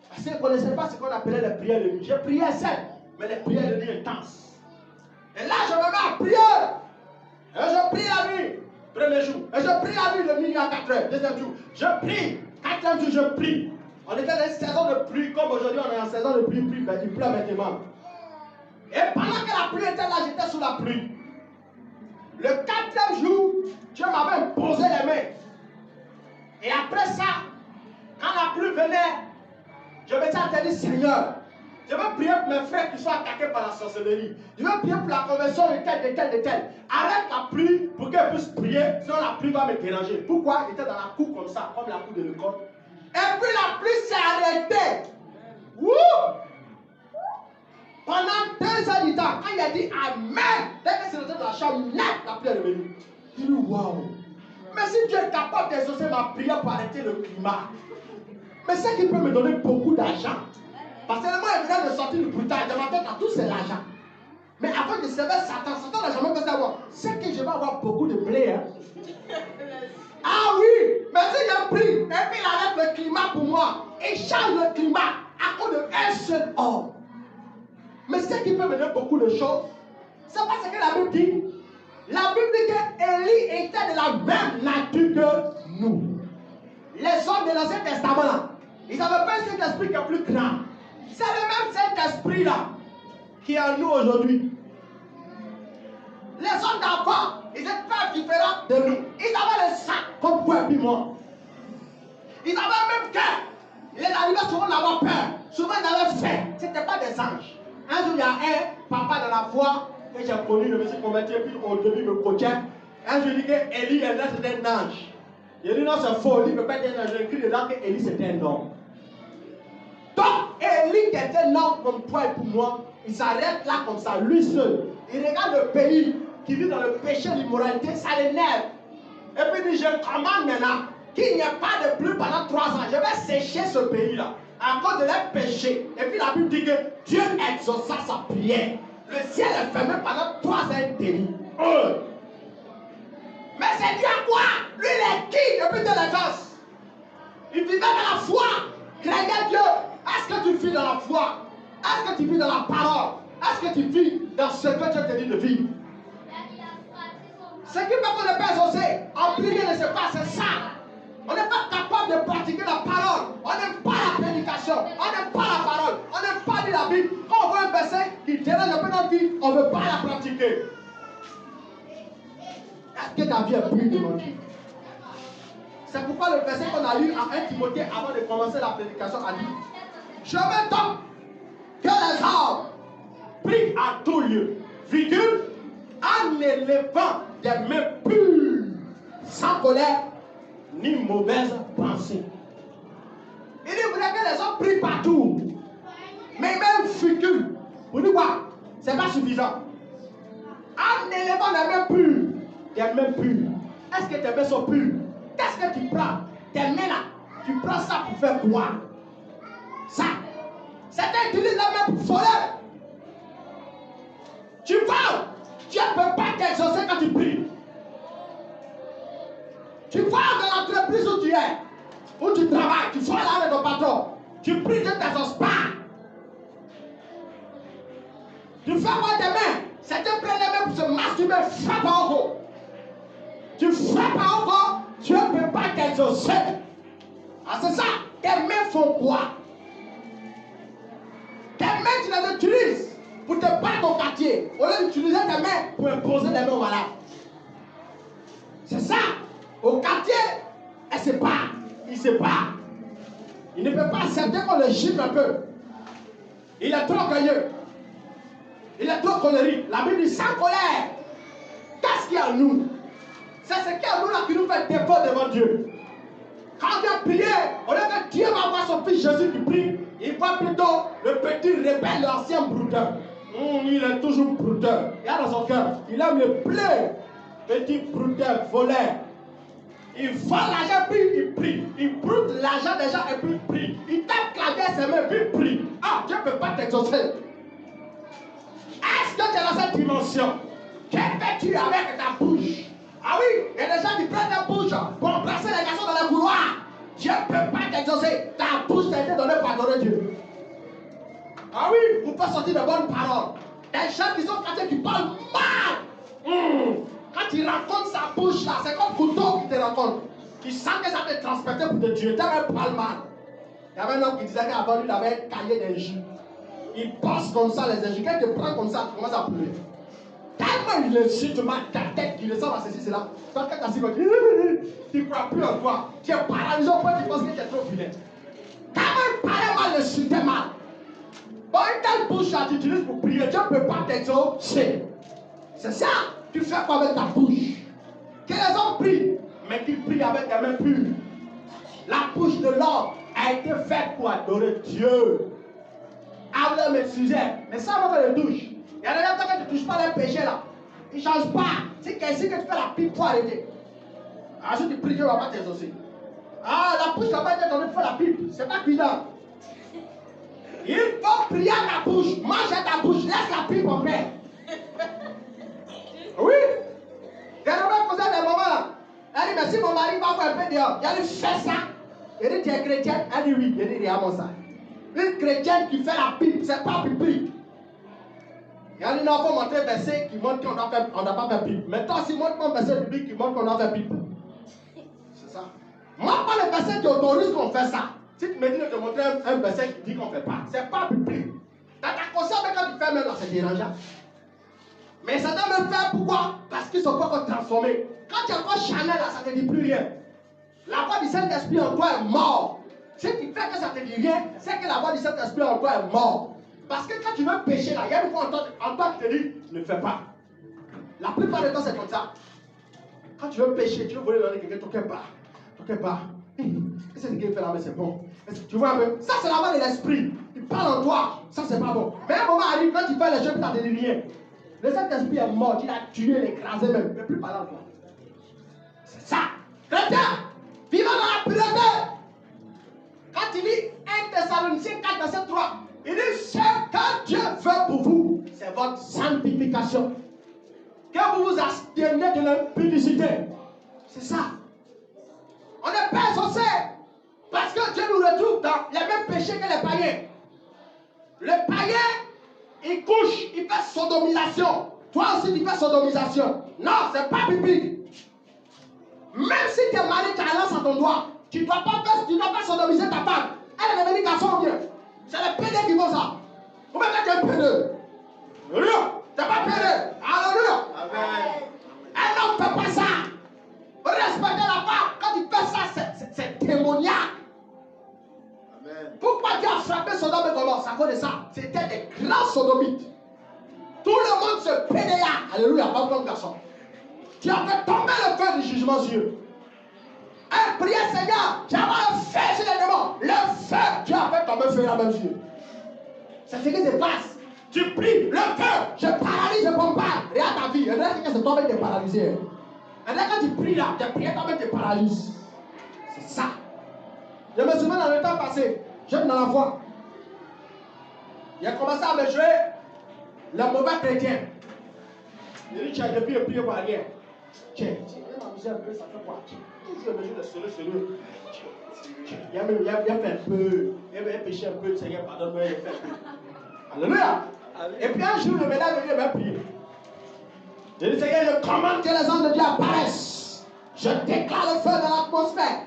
Parce qu'il ne connaissait pas ce qu'on appelait les prières de nuit. Je priais seul, mais les prières de nuit intenses. Et là, je me mets à prier. Et je prie la nuit, premier jour. Et je prie la nuit de minuit à 4 heures, deuxième jour. Je prie, quatrième jour, je prie. On était dans une saison de pluie, comme aujourd'hui on est en saison de pluie, ben, il pleut maintenant. Et pendant que la pluie était là, j'étais sous la pluie. Le quatrième jour, Dieu m'avait imposé les mains. Et après ça, quand la pluie venait, je me suis dit, Seigneur, je veux prier pour mes frères qui sont attaqués par la sorcellerie. Je veux prier pour la conversion de tel. Arrête la pluie pour qu'elle puisse prier, sinon la pluie va me déranger. Pourquoi? Il était dans la cour comme ça, comme la cour de l'école. Et puis la pluie s'est arrêtée. Wouh! Pendant 2 heures du temps, quand il a dit Amen, dès que c'est rentré dans la chambre, net, la pluie est revenue. Il dit waouh! Mais si Dieu est capable d'exaucer ma prière pour arrêter le climat, mais c'est qu'il peut me donner beaucoup d'argent. Parce que le moment il vient de sortir du brutal, dans ma tête, tout c'est l'argent. Mais avant de servir Satan n'a jamais fait savoir. C'est que je vais avoir beaucoup de blé. Hein? Ah oui, mais si j'ai pris, et puis il arrête le climat pour moi, il change le climat à cause d'un seul homme. Mais ce qui peut me donner beaucoup de choses, c'est pas ce que la Bible dit. La Bible dit qu'Élie était de la même nature que nous. Les hommes de l'Ancien Testament, là, ils n'avaient pas un Saint-Esprit qui est plus grand. C'est le même Saint-Esprit-là qui est en nous aujourd'hui. Les hommes d'avant, ils étaient pas différents de nous. Ils avaient le sang comme toi et puis moi. Ils avaient même cœur. Les animaux souvent n'avaient peur. Souvent ils avaient faim. Ce n'étaient pas des anges. Un jour, il y a un papa dans la foi que j'ai connu, je me suis converti, et puis au début, il me coachait. Un jour, il dit qu'Élie, c'était un ange. Il dit non, c'est faux, il ne peut pas être un ange. J'ai écrit dedans qu'Élie, c'était un homme. Donc, Élie, qui était un homme comme toi et pour moi, il s'arrête là comme ça, lui seul. Il regarde le pays qui vit dans le péché, l'immoralité, ça l'énerve. Et puis il dit, je commande maintenant qu'il n'y ait pas de pluie pendant 3 ans. Je vais sécher ce pays-là à cause de leur péché. Et puis la Bible dit que Dieu exauça sa prière. Le ciel est fermé pendant 3 ans et demi. Mais c'est Dieu à quoi? Lui, il est qui depuis de l'enfance? Il vivait dans la foi, craignait Dieu. Est-ce que tu vis dans la foi? Est-ce que tu vis dans la parole? Est-ce que tu vis dans ce que Dieu te dit de vivre? Ce qui fait qu'on n'est pas exaucé, en prier ne sait pas, c'est ça. On n'est pas capable de pratiquer la parole. On n'aime pas la prédication. On n'aime pas la parole. On n'aime pas lire la Bible. Quand on voit un verset qui dérange un peu notre vie, on ne veut pas la pratiquer. Est-ce que ta vie est plus de notre vie? C'est pourquoi le verset qu'on a lu à 1 Timothée avant de commencer la prédication a dit: je veux donc que les hommes prient à tout lieu, virgule, en élevant des mains pures, sans colère ni mauvaise pensée. Il dit: vous voulez que les hommes prient partout, mais même virgule. Vous dites quoi? C'est pas suffisant. En élevant des mains pures, des mains pures. Est-ce que tes mains sont pures? Qu'est-ce que tu prends? Tes mains là, tu prends ça pour faire quoi? Ça. Certains utilisent la main pour voler. Tu voles. Tu ne peux pas t'exaucer quand tu pries. Tu voles dans l'entreprise où tu es, où tu travailles, tu voles avec ton patron. Tu pries, Dieu ne t'exauce pas. Tu fais quoi tes mains? Certains prennent les mains pour se masturber, frappe en haut. Tu frappes en haut, Dieu ne peut pas t'exaucer. Ah, c'est ça. Tes mains font quoi? Tes mains, tu les utilises pour te battre au quartier. Au lieu d'utiliser tes mains pour imposer les mains aux malades. C'est ça. Au quartier, elle se bat. Il se bat. Il ne peut pas accepter qu'on le gifle un peu. Il est trop orgueilleux. Il est trop colérique. La Bible dit sans colère. Qu'est-ce qu'il y a en nous? C'est ce qu'il y a en nous là qui nous fait défaut devant Dieu. Quand on vient prier, au lieu que Dieu va voir son fils Jésus qui prie, il voit plutôt le petit rebelle, l'ancien brouteur. Il est toujours brouteur. Il a dans son cœur. Il aime le blé. Petit brouteur, voleur. Il vole l'argent, puis il prie. Il broute l'argent des gens et puis il prie. Il tape clavier à ses mains, puis il prie. Ah, Dieu ne peut pas t'exaucer. Est-ce que tu es dans cette dimension? Que fais-tu avec ta bouche? Ah oui, il y a des gens qui prennent ta bouche pour embrasser les garçons dans les couloirs. Dieu ne peut pas t'exaucer. Ta bouche t'a été donnée pour adorer Dieu. Ah oui, pour faire sortir de bonnes paroles. Des gens qui sont cassés, qui parlent mal. Quand il raconte sa bouche là, c'est comme couteau qui te raconte. Tu sens que ça te transportait pour te tuer. Tu même pas le mal. Il y avait un homme qui disait qu'avant lui, il avait un cahier d'injures. Il passe comme ça les injures. Quand il te prend comme ça, tu commences à pleurer. Tellement il insulte mal ta tête qu'il ressemble à ceci, cela. Quand tu as assis, tu ne crois plus en toi. Tu es paralysé au point que tu penses que tu es trop vilain. Tellement il parlait mal, il insultait mal. Bon, une telle bouche là, tu utilises pour prier. Dieu ne peut pas t'exaucer. C'est ça. Tu fais quoi avec ta bouche? Que les hommes prient, mais qu'ils prient avec des mains pures. La bouche de l'homme a été faite pour adorer Dieu. Avec mes sujets. Mais ça, avant que je touche. Il y a des gens qui ne touchent pas les péchés là. Ils ne changent pas. C'est qu'ici que tu fais la pipe pour arrêter. Ensuite, tu pries, Dieu ne va pas t'exaucer. Ah, la bouche n'a pas été donnée pour faire la pipe. C'est pas cuidant. Il faut prier à ta bouche. Mange à ta bouche. Laisse la pipe en paix. Oui. J'ai jamais posé des moments là. Elle dit, mais si mon mari va faire un peu dehors, il dit, fais ça. Il dit, tu es chrétienne? Elle dit, oui. Il dit, regarde ça. Une chrétienne qui fait la pipe, c'est pas pipi. Il dit, non, il faut montrer un verset qui montre qu'on doit pas faire pipe. Mais toi, si montre un verset biblique qui montre qu'on doit faire pipe. C'est ça. Moi, pas le verset qui autorise qu'on fait ça. Si tu me dis de te montrer un verset qui dit qu'on ne fait pas, c'est pas pipi. Dans ta conscience, quand tu fais même là, c'est dérangeant. Mais ça doit me faire pourquoi? Parce qu'ils ne sont pas encore transformés. Quand tu es encore charnel là, ça ne te dit plus rien. La voix du Saint-Esprit en toi est mort. Ce qui fait que ça ne te dit rien, c'est que la voix du Saint-Esprit en toi est mort. Parce que quand tu veux pécher là, il y a une voix en toi qui te dit, ne fais pas. La plupart du temps, c'est comme ça. Quand tu veux pécher, tu veux voler dans quelqu'un, ton cœur part. Ton cœur part. Qu'est-ce que quelqu'un fait là, mais c'est bon. Tu vois un peu? Ça, c'est la voix de l'esprit. Il parle en toi. Ça, c'est pas bon. Mais un moment arrive, quand tu fais les choses, ça ne te dit rien. Le Saint-Esprit est mort, il a tué, l'écrasé même. Il ne peut plus parler en toi. C'est ça. Chrétien, vivant dans la pureté. Quand il dit 1 Thessaloniciens 4, verset 3, il dit ce que Dieu veut pour vous, c'est votre sanctification. Que vous vous absteniez de l'impudicité. C'est ça. On n'est pas associé. Parce que Dieu nous retrouve dans les mêmes péchés que les païens. Le païen, il couche, il fait sodomisation. Toi aussi, tu fais sodomisation. Non, c'est pas biblique. Même si tu es marié, tu as la lance à ton doigt. Tu ne dois pas sodomiser ta femme. Elle est devenue garçon bien. C'est les pédés qui font ça. Vous même que tu es un pédé. Alléluia. Tu n'es pas pédé. Alléluia. Amen. Un homme ne fait pas ça. Respecter la femme. Quand tu fais ça, c'est démoniaque. Amen. Pourquoi tu as frappé Sodome et Gomorrhe? Ça cause de ça. C'était des grands sodomites. Tout le monde se pédéa. Alléluia. Pas comme garçon. Tu as fait tomber le feu du jugement sur eux. Prière, Seigneur, tu as un feu sur les démons. Le feu, tu as fait tomber le feu là même sur eux. C'est ce qui se passe. Tu pries, le feu, je paralyse, je bombarde. Regarde ta vie. Il y en a qui se tombent et te paralyser. Et là, quand tu pries là, tes prières quand même te paralysent. C'est ça. Je me souviens dans le temps passé, jeune dans la foi, il a commencé à me jouer le mauvais chrétien. Il dit, tiens, depuis le prier par rien. Tiens, il m'a amusé un peu, ça fait quoi? Toujours le mesure de sérieux. Il a fait un peu, il a péché un peu, le Seigneur pardonne-moi, il a fait un peu. Alléluia. Et puis un jour, le ménage de Dieu m'a prié. J'ai dit, Seigneur, je commande que les anges de Dieu apparaissent. Je déclare le feu dans l'atmosphère.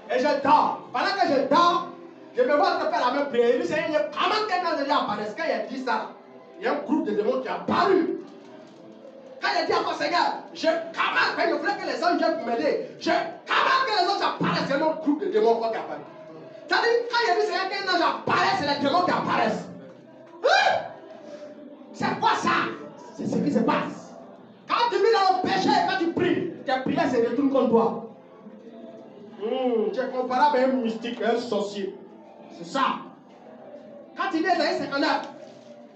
Et je dors. Pendant que je dors, je me vois te faire la même prière. Il dit, Seigneur, je commande que les anges de Dieu apparaissent. Quand il a dit ça, il y a un groupe de démons qui est apparu. Quand il a dit encore, Seigneur, je commande, quand je voulais que les anges viennent m'aider, je commande que les anges apparaissent. Il y a un autre groupe de démons qui apparaît. C'est-à-dire, quand il a dit, Seigneur, qu'un ange apparaisse, c'est les démons qui apparaissent. C'est quoi ça? C'est ce qui se passe. Quand tu vis dans le péché, quand tu pries, tes prières se retournent contre toi. Tu es comparable à un mystique, à un sorcier. C'est ça. Quand tu dis Ésaïe 59,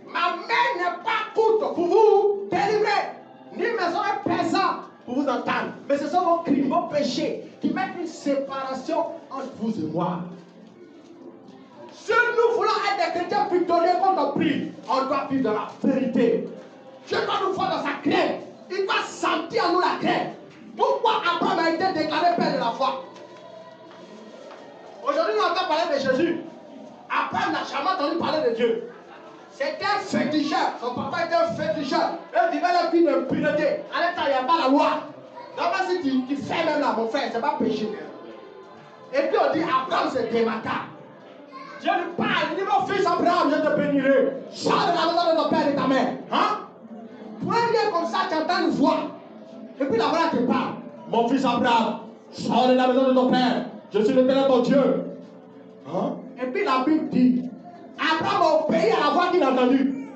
ma main n'est pas courte pour vous délivrer, ni mes oreilles pesant pour vous entendre. Mais ce sont vos crimes, vos péchés qui mettent une séparation entre vous et moi. Si nous voulons être des chrétiens victorieux quand on prie, on doit vivre dans la vérité. Dieu doit nous voir dans sa crainte. Il doit sentir en nous la crainte. Pourquoi Abraham a été déclaré père de la foi? Aujourd'hui, nous entendons parler de Jésus. Abraham n'a jamais entendu parler de Dieu. C'était un féticheur. Son papa était un féticheur. Il vivait la vie d'impunité. En même temps, il n'y a pas la loi. Donc, si tu fais même là, mon frère, ce n'est pas péché. Et puis on dit, Abraham se démata. Dieu lui parle, il dit, mon fils Abraham, je te bénirai. Sors de la maison de ton père et de ta mère. Hein? Pour un lien comme ça, tu entends une voix. Et puis la voix te parle. Mon fils Abraham, sors de la maison de ton père. Je suis l'Éternel ton Dieu. Hein? Et puis la Bible dit, Abraham a obéi à la voix qu'il a entendue.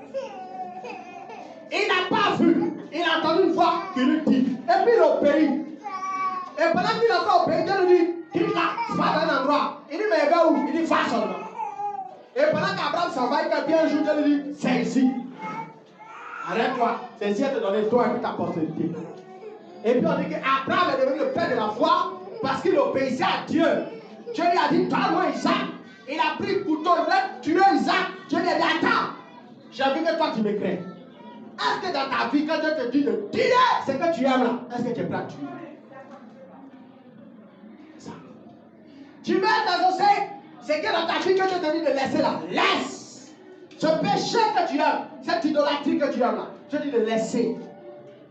Il n'a pas vu. Il a entendu une voix qui lui dit. Et puis il obéit. Et pendant qu'il a fait obéir, Dieu lui dit, quitte là, va dans un endroit. Il dit, mais il va où? Il dit, va seulement. Et pendant qu'Abraham s'en va, il a bien un jour, Dieu lui dit, c'est ici. Arrête-toi. C'est ici à te donner toi et puis ta postérité. Et puis on dit qu'Abraham est devenu le père de la foi parce qu'il obéissait à Dieu. Dieu lui a dit, donne-moi Isaac. Il a pris le couteau, il voulait tuer Isaac. Dieu lui a dit, attends, j'ai envie que toi tu me crains. Est-ce que dans ta vie, quand Dieu te dit de tuer ce que tu aimes là, est-ce que tu es prêt à tuer? Ça. Tu mets dans un sein, c'est que dans ta vie que Dieu te dit de laisser là, laisse. Ce péché que tu aimes, cette idolâtrie que tu aimes là, je te dis de laisser.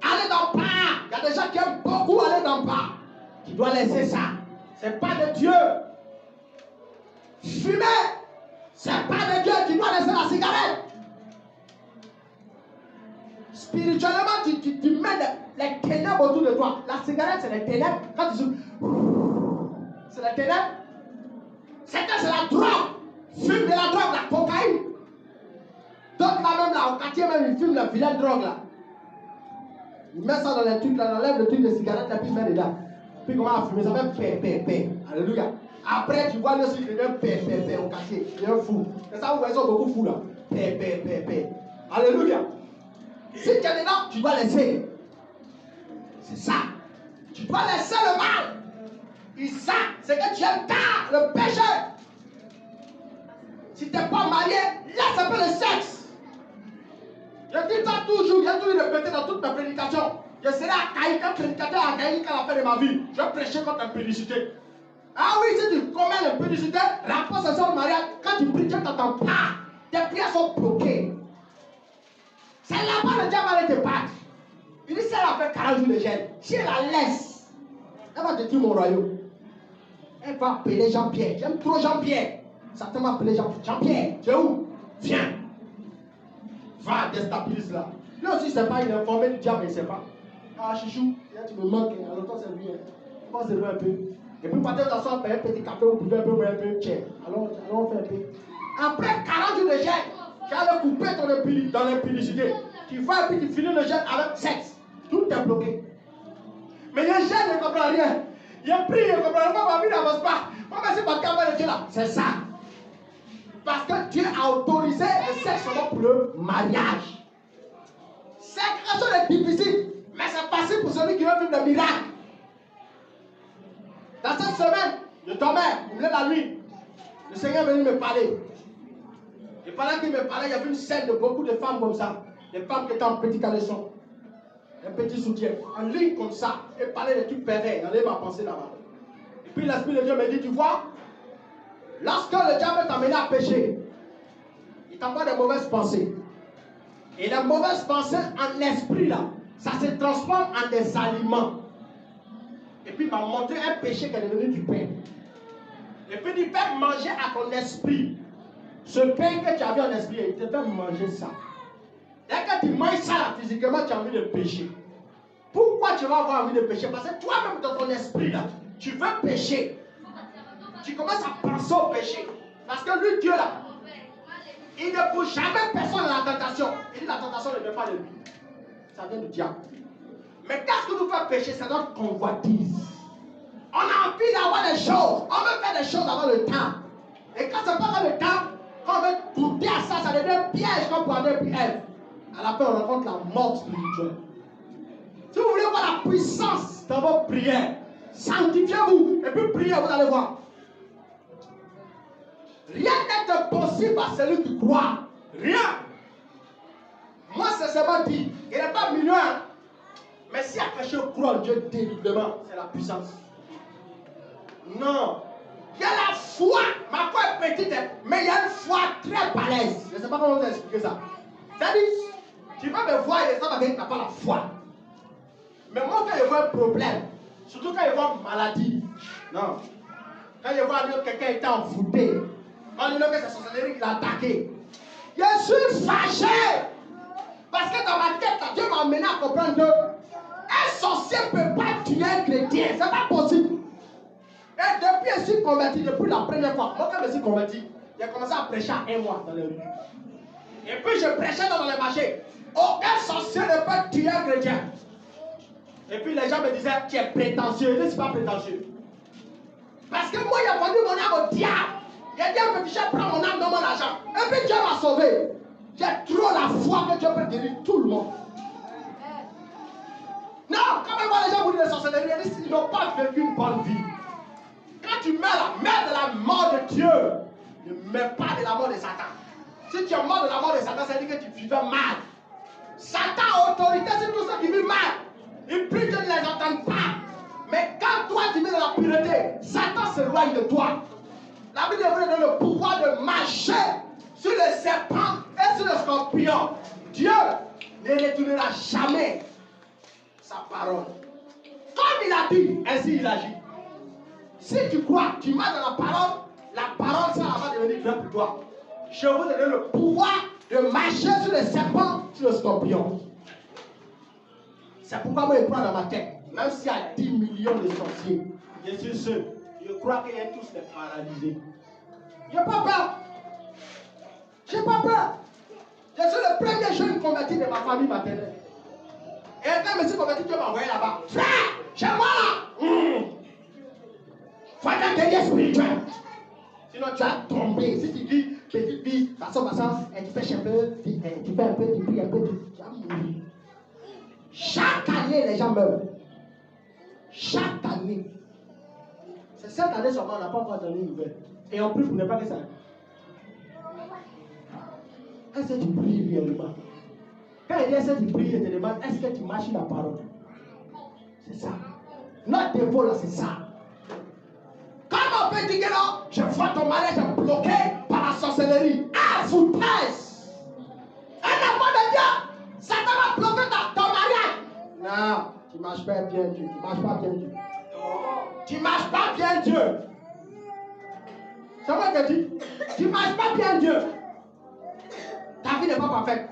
Allez dans le bar. Il y a des gens qui aiment beaucoup aller dans le bar. Tu dois laisser ça. C'est pas de Dieu. Fumer, c'est pas de Dieu. Tu dois laisser la cigarette. Spirituellement, tu mets les ténèbres autour de toi. La cigarette, c'est les ténèbres. Quand tu souffles, c'est les ténèbres. C'est la drogue. Fume de la drogue, la cocaïne. D'autres là même là, au quartier même, ils fument la vilaine drogue là. Il met ça dans les trucs là, il enlève le truc de cigarette et puis il met dedans. Puis comment à fumer, ça fait paix. Alléluia. Après, tu vois le cycle, il devient paix au quartier. Il devient fou. C'est ça, vous sont beaucoup fous là. Paix. Alléluia. Si tu es dedans, tu dois laisser. C'est ça. Tu dois laisser le mal. Isaac, c'est que tu aimes tard le péché. Si tu n'es pas marié, laisse un peu le sexe. Je dis ça toujours, j'ai toujours répété dans toute ma prédication. Je serai archaïque, un prédicateur archaïque à la fin de ma vie. Je prêchais contre l'impudicité. Ah oui, si tu commets l'impudicité, rapport sur le mariage, quand tu pries, tu n'entends pas. Tes prières sont bloquées. C'est là-bas le diable va te battre. Il dit, si elle a fait 40 jours de jeûne, si elle la laisse, elle va te dire mon royaume. Elle va appeler Jean-Pierre. J'aime trop Jean-Pierre. Certains m'ont appelé Jean-Pierre. Tu es où? Viens. Va, déstabilise là. Lui aussi, c'est pas, il est informé du diable, il ne sait pas. Ah, chouchou, tu me manques, alors toi, c'est bien. On va se lever un peu. Et puis, peut-être s'asseoir, faire un petit café, vous pouvez un peu, un peu, tiens. Alors, on fait un peu. Après 40 jours de jeûne, tu vas couper ton dans l'impudicité. Tu vas et puis tu finis le jeûne avec sexe. Tout est bloqué. Mais le jeûne ne comprend rien. Il a pris, il ne comprend pas, ma vie n'avance pas. Pourquoi c'est pas le de Dieu là? C'est ça. Parce que Dieu a autorisé le sexe seulement pour le mariage. C'est quelque chose de difficile, mais c'est facile pour celui qui veut vivre le miracle. Dans cette semaine, je dormais, il me lève la nuit. Le Seigneur est venu me parler. Et pendant qu'il me parlait, il y avait une scène de beaucoup de femmes comme ça. Des femmes qui étaient en petit caleçon, un petit soutien, en ligne comme ça, et parlaient des trucs pervers. Il allait ma pensée là-bas. Et puis l'Esprit de Dieu me dit, tu vois, lorsque le diable t'amène à pécher, il t'envoie des mauvaises pensées. Et les mauvaises pensées en esprit là, ça se transforme en des aliments. Et puis il m'a montré un péché qui est devenu du pain. Et puis il fait manger à ton esprit. Ce pain que tu avais en esprit, il te fait manger ça. Dès que tu manges ça là, physiquement, tu as envie de pécher. Pourquoi tu vas avoir envie de pécher? Parce que toi-même dans ton esprit là, tu veux pécher. Tu commences à penser au péché. Parce que lui, Dieu là, il ne pousse jamais personne dans la tentation. Il dit la tentation ne vient pas de lui. Ça vient du diable. Mais qu'est-ce que nous fait pécher? C'est notre convoitise. On a envie d'avoir des choses. On veut faire des choses avant le temps. Et quand c'est pas dans le temps, quand on veut goûter à ça, ça devient piège comme pour Adam et Ève. À la fin, on rencontre la mort spirituelle. Si vous voulez voir la puissance dans vos prières, sanctifiez-vous et puis priez, vous allez voir. Rien n'est possible à celui qui croit. Rien. Moi, c'est seulement dit. Il n'est pas millionnaire. Mais si après je crois en Dieu délibérément, c'est la puissance. Non. Il y a la foi. Ma foi est petite, mais il y a une foi très balèze. Je ne sais pas comment vous expliquer ça. C'est-à-dire, tu vas me voir et ça va dire que tu n'as pas la foi. Mais moi, quand je vois un problème, surtout quand je vois une maladie, non. Quand je vois que quelqu'un est envoûté, quand je vois que c'est son sorcellerie qui l'a attaqué, je suis fâché. Parce que dans ma tête, Dieu m'a amené à comprendre que un sorcier ne peut pas tuer un chrétien. C'est pas possible. Et depuis que je suis converti, depuis la première fois, moi quand je me suis converti, j'ai commencé à prêcher à un mois dans les rues. Et puis je prêchais dans les marchés. Aucun sorcier ne peut tuer un chrétien. Et puis les gens me disaient, tu es prétentieux. Je ne suis pas prétentieux. Parce que moi, j'ai vendu mon âme au diable. J'ai dit à un petit cher, prends mon âme dans mon argent. Et puis Dieu m'a sauvé. J'ai trop la foi que Dieu peut guérir tout le monde. Non, quand même, les gens vous disent les sorcelleries, ils n'ont pas vécu une bonne vie. Quand tu meurs de la mort de Dieu, ne meurs pas de la mort de Satan. Si tu es mort de la mort de Satan, ça veut dire que tu vivais mal. Satan a autorité sur tous ceux qui vivent mal. Il prie que tu ne les entends pas. Mais quand toi tu vis dans la pureté, Satan s'éloigne de toi. La Bible vous donne le pouvoir de marcher sur le serpent et sur le scorpion. Dieu ne retournera jamais sa parole. Comme il a dit, ainsi il agit. Si tu crois, tu marches dans la parole, ça va devenir vrai pour toi. Je vous donne le pouvoir de marcher sur le serpent, sur le scorpion. C'est pourquoi moi je crois dans ma tête, même s'il y a 10 millions de sorciers, je suis seul. Je crois qu'ils sont tous des paralysés. Je n'ai pas peur. Je n'ai pas peur. Je suis le premier jeune converti de ma famille maternelle. Et quand je me suis converti, Dieu m'a envoyé là-bas. Frère, chez moi là. Faut être un guerrier spirituel. Sinon tu vas tomber. Si tu dis, petite fille, façon, tu pêches un peu, tu fais un peu, tu pries un peu, tu vas mourir. Chaque année, les gens meurent. Chaque année. C'est cette année seulement, on n'a pas encore donné une nouvelle. Et on prie pour ne pas que ça. Est-ce que tu pries réellement? Quand il dit est-ce que tu pries, il te demande est-ce que tu marches la parole? C'est ça. Notre défaut là, c'est ça. Comment on peut dire que non? Je vois ton mariage bloqué par la sorcellerie. Ah, foutaise! Un enfant de Dieu, Satan va bloquer ton mariage. Non, tu ne marches pas bien Dieu. Tu ne marches pas bien Dieu. Tu ne marches pas bien Dieu. C'est moi qui dis. Tu ne marches pas bien Dieu. Ta vie n'est pas parfaite.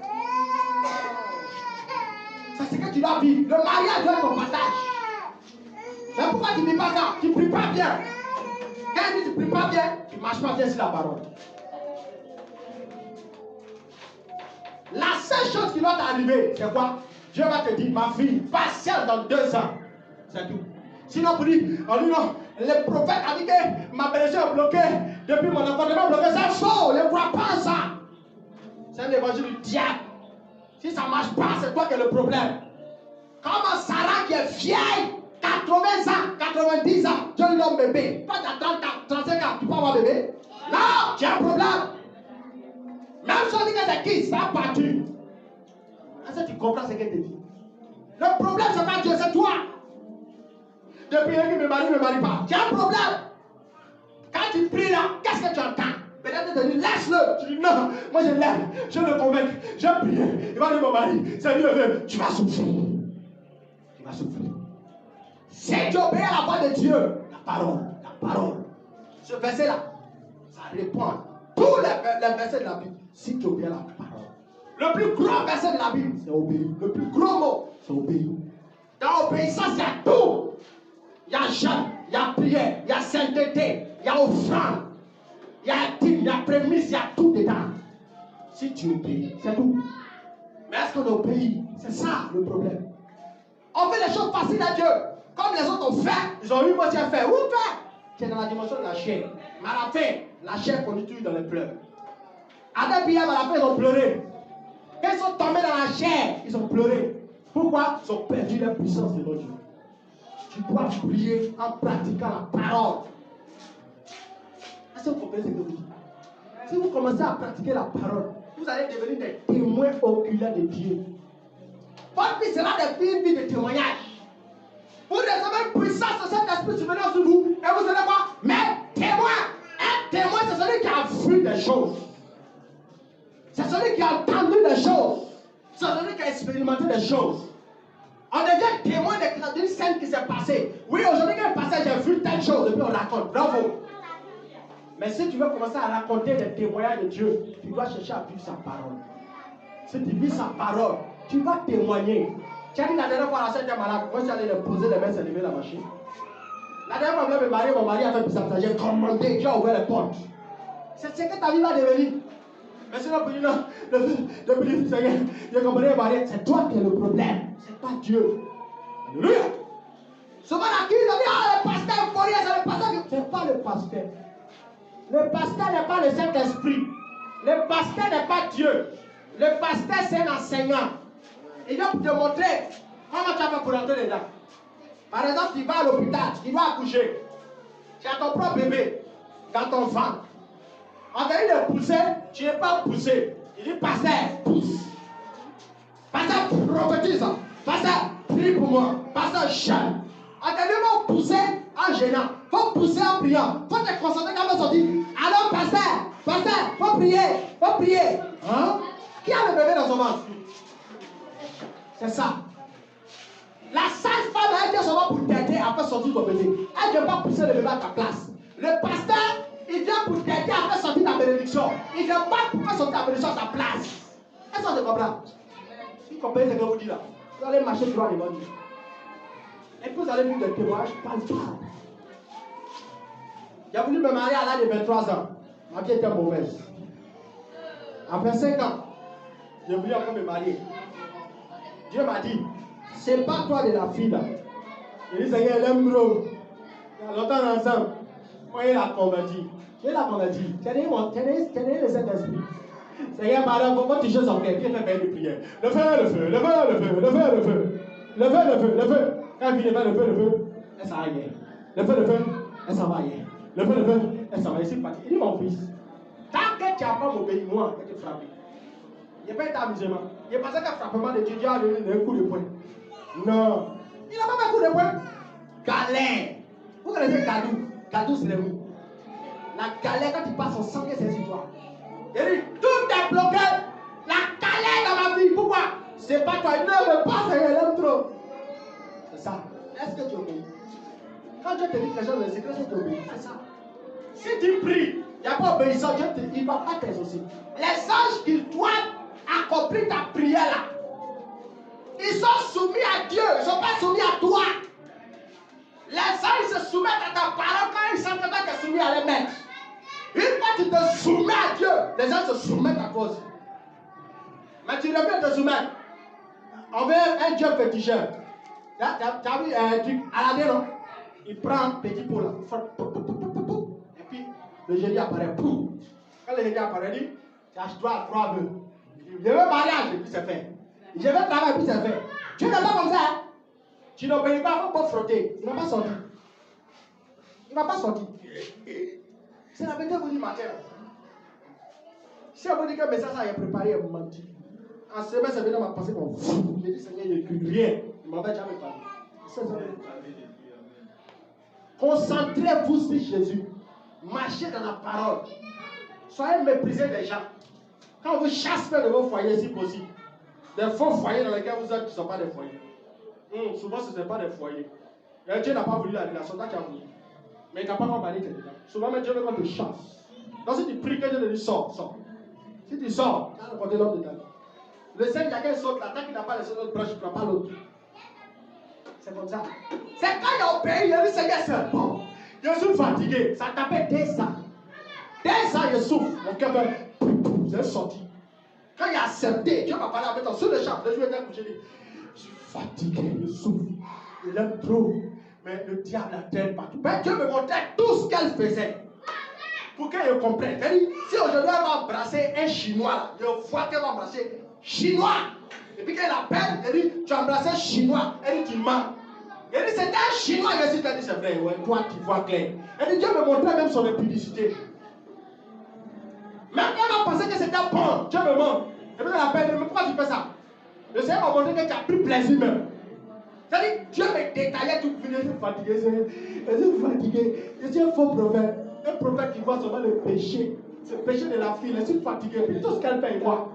C'est ce que tu dois vivre. Le mariage doit être ton partage. Mais pourquoi tu ne vis pas ça? Tu ne pries pas bien. Quand tu ne pries pas bien, tu ne marches pas bien sur la parole. La seule chose qui doit t'arriver, c'est quoi? Dieu va te dire, ma fille, patiente dans 2 ans. C'est tout. Sinon, pour dire, on dit non, le prophète a dit que ma blessure est bloquée depuis mon enfantement bloqué. C'est faux, ne crois pas ça. C'est un évangile du diable. Si ça ne marche pas, c'est toi qui as le problème. Comme Sarah qui est vieille, 80 ans, 90 ans, Dieu lui donne bébé. Toi, tu as 30 ans, 35 ans, tu peux avoir bébé? Non, tu as un problème. Même si on dit que c'est qui, ça a battu. Est-ce que tu comprends ce qu'elle te dit? Le problème, ce n'est pas Dieu, c'est toi. Depuis qu'il me marie pas. Tu as un problème. Quand tu pries là, qu'est-ce que tu entends? Peut-être tu te dis, laisse-le. Tu dis, non, moi je l'aime, je le convainc, je prie. Il va dire, mon mari, c'est lui le veut. Tu vas souffrir. Tu vas souffrir. Si tu obéis à la voix de Dieu, la parole. Ce verset-là, ça répond à tous les versets de la Bible. Si tu obéis à la parole. Le plus grand verset de la Bible, c'est obéir. Le plus gros mot, c'est obéir. Dans l'obéissance, il y a tout. Il y a jeûne, il y a prière, il y a sainteté, il y a offrande, il y a intime, il y a prémisse, il y a tout dedans. Si tu obéis, c'est tout. Mais est-ce qu'on obéit? C'est ça le problème. On fait les choses faciles à Dieu. Comme les autres ont fait, ils ont eu, moi j'ai fait. Où fait? C'est dans la dimension de la chair. Mais à la fin, la chair continue dans les pleurs. Adam et Ève, à la fin, ils ont pleuré. Quand ils sont tombés dans la chair, ils ont pleuré. Pourquoi? Ils ont perdu la puissance de notre Dieu. Tu dois prier en pratiquant la parole. Est-ce que vous comprenez ce que je vous dis? Si vous commencez à pratiquer la parole, vous allez devenir des témoins oculaires de Dieu. Votre vie sera une vie de témoignage. Vous recevez une puissance de cet esprit survenant sur vous. Et vous allez voir, mais témoin. Un témoin, c'est celui qui a vu des choses. C'est celui qui a entendu des choses. C'est celui qui a expérimenté des choses. On devient témoin d'une scène qui s'est passée. Oui, aujourd'hui, quand il passait, j'ai vu telle chose, et puis on raconte. Bravo. Mais si tu veux commencer à raconter des témoignages de Dieu, tu dois chercher à vivre sa parole. Si tu vis sa parole, tu vas témoigner. Tu as dit la dernière fois, la sœur était malade. Moi, je suis allé lui poser les mains, c'est levé la machine. La dernière fois, je voulais me marier, mon mari a fait bizarre. J'ai commandé, Dieu a ouvert les portes. C'est ce que ta vie va devenir. Mais sinon, non, depuis Seigneur, je comprenais le mari. C'est toi qui es le problème. C'est pas Dieu. Alléluia. Souvent, la crise, on dit, ah, le pasteur est folie, c'est le pasteur. C'est pas le pasteur. Le pasteur n'est pas le Saint-Esprit. Le pasteur n'est pas Dieu. Le pasteur, c'est un enseignant. Il vient pour te montrer comment tu as fait pour entrer dedans. Par exemple, tu vas à l'hôpital, tu dois accoucher. Tu as ton propre bébé dans ton ventre. On t'a dit de pousser, tu n'es pas poussé. Il dit, pasteur, pousse. Pasteur, prophétise. Pasteur, prie pour moi. Pasteur, jeûne. On t'a dit de pousser en gênant. Il faut pousser en priant. Il faut te concentrer quand on dit, alors pasteur, faut prier. Hein? Qui a le bébé dans son ventre? C'est ça. La sage-femme, elle vient seulement pour t'aider à faire sortir ton bébé. Elle ne vient pas pousser le bébé à ta place. Le pasteur, il vient pour t'aider à faire sortir ta bénédiction. Il ne vient pas pour faire sortir ta bénédiction à ta place. Est-ce que tu comprends? Si vous comprenez ce que je vous dis là, vous allez marcher droit devant Dieu. Et puis vous allez vivre des témoignages palpables. J'ai voulu me marier à l'âge de 23 ans. Ma vie était mauvaise. Après 5 ans, j'ai voulu encore me marier. Dieu m'a dit, c'est pas toi de la fille là. Il dit, Seigneur, elle aime gros. Il y a longtemps ensemble. Moi, il a converti. Il a converti. Tu as dit le Saint-Esprit. Seigneur, madame, pourquoi tu jettes son cœur? Qui fait de prière? Le feu. Quand il vient le feu, elle s'en va hier. Le feu, elle s'en va hier. Le feu, elle s'en va ici. Il dit, mon fils, tant que tu n'as pas m'obéi, moi, je vais te frapper. Il n'y a pas été amusement. Il pensait qu'un frappement de Dieu, Dieu a donné un coup de poing. Non. Il n'a pas fait un coup de poing. Galère. Vous connaissez Gadou? Gadou, c'est le mot. La galère, quand tu passes au sang, c'est sur toi. Il dit, tout est bloqué. La galère dans ma vie. Pourquoi? C'est pas toi. Il ne veut pas, Seigneur, il aime trop. C'est ça. Est-ce que tu obéis? Quand Dieu te dit quelque chose, le secret, c'est que tu obéis. C'est ça. Si tu pries, il n'y a pas obéissance, Dieu il ne va pas t'exaucer. Les anges qui doivent accomplir ta prière là, ils sont soumis à Dieu, ils ne sont pas soumis à toi. Les anges se soumettent à ta parole quand ils sentent que tu es soumis à les maîtres. Une fois que tu te soumets à Dieu, les anges se soumettent à toi aussi. Mais tu reviens te soumettre. On veut un Dieu féticheur. Tu as vu un truc à la non? Il prend un petit pot là. Et puis le génie apparaît. Quand le génie apparaît, il dit, tu dois 3 vœux. Je veux mariage, et puis c'est fait. Je veux travail, et puis c'est fait. Dieu n'est pas comme ça. Tu n'obéis pas, il faut frotter. Il ne va pas sortir. Il ne va pas sortir. C'est la vérité, vous dites matin. Si on vous dit que le message est préparé, il mentit. En semaine, ça vient de ma pensée comme fou. J'ai dit, Seigneur, il n'écrit rien. Il ne m'avait jamais parlé. C'est ça. Concentrez-vous sur Jésus. Marchez dans la parole. Soyez méprisés des gens. Quand vous chassez de vos foyers, si possible, des faux foyers dans lesquels vous êtes, ce ne sont pas des foyers. Souvent, ce ne sont pas des foyers. Et Dieu n'a pas voulu la relation, toi tu as voulu. Mais il n'a pas parlé que dedans. Souvent, même Dieu veut qu'on te chasse. Donc, si tu pries que Dieu te dit sors, sors. Si tu sors, tu as rencontré l'homme dedans. Le Seigneur, il y a qu'un saute là, tant qu'il n'a pas laissé l'autre branche, il ne prend pas l'autre. C'est comme ça. C'est quand il est au pays, il a dit Seigneur, c'est bon. Je suis fatigué. Ça tapait des ans. Des ans, je souffre. Mon cœur est sorti. Quand il a accepté, Dieu m'a parlé avec toi sur le champ. Le jour était couché, je suis fatigué, je souffre. Il aime trop. Mais le diable la traîne partout. Mais Dieu me montrait tout ce qu'elle faisait. Pour qu'elle comprenne. C'est-à-dire, si aujourd'hui elle va embrasser un Chinois, là, je vois qu'elle va embrasser Chinois. Et puis qu'elle appelle, elle dit, tu as embrassé Chinois. Elle dit, tu mens. Elle dit, c'était un Chinois. Elle dit, c'est vrai, ouais, toi tu vois clair. Elle dit, Dieu me montrait même son impudicité. Même quand on pensait que c'était bon, Dieu me montre. Et puis elle appelle, mais pourquoi tu fais ça? Le Seigneur m'a montré que tu as pris plaisir même. C'est-à-dire, Dieu me détaillait tout. Je suis fatigué, je suis fatigué. Je suis un faux prophète. Un prophète qui voit seulement le péché. C'est le péché de la fille. Je suis fatigué. Puis tout ce qu'elle fait, il voit.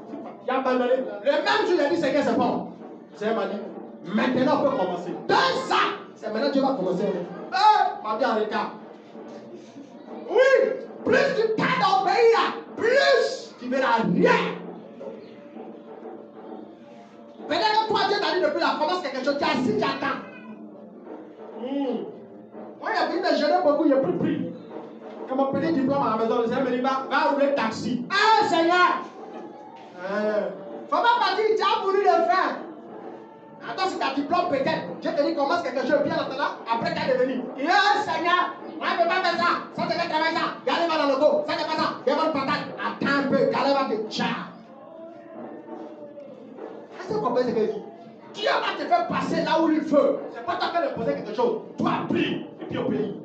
Il a abandonné. Le même jour, il a dit, Seigneur, c'est bon. Le Seigneur m'a dit, maintenant on peut commencer. 2 ans. C'est maintenant que Dieu va commencer. Ma vie en retard. Oui, plus tu tardes à obéir, plus tu verras rien. Peut-être que toi, Dieu t'a dit depuis la commence quelque chose, tu as assis, tu attends. Moi, il y a venu de jeûner beaucoup, il a pris. Comme mon petit diplôme à la maison, le Seigneur me dit, va rouler taxi. Ah, Seigneur! Faut pas partir, tu as voulu le faire. Attends, si tu as diplôme, peut-être. Dieu te dit, commence quelque chose, bien maintenant, après tu es devenu. Seigneur, moi, je ne peux pas faire ça. Ça, c'est le travail, ça. Gardez va dans le dos. Ça, c'est pas ça. Il y a votre patate. Attends un peu, gardez va te tcha. Est-ce que vous comprenez ce que je dis? Dieu va te faire passer là où il veut. C'est pas toi qui vas poser quelque chose. Toi, prie et puis obéis.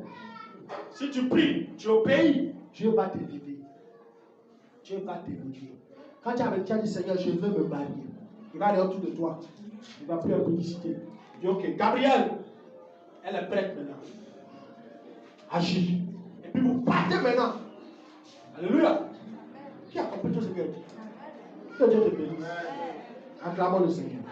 Si tu pries, tu obéis, Dieu va te lever. Dieu va te lever. Quand tu as dit, Seigneur, je veux me marier, il va aller autour de toi. Il va prier en publicité. Il dit, ok, Gabriel, elle est prête maintenant. Agis. Et puis vous partez maintenant. Alléluia. Qui a compris tout ce qu'elle dit? Que Dieu te bénisse. Acclamons le Seigneur.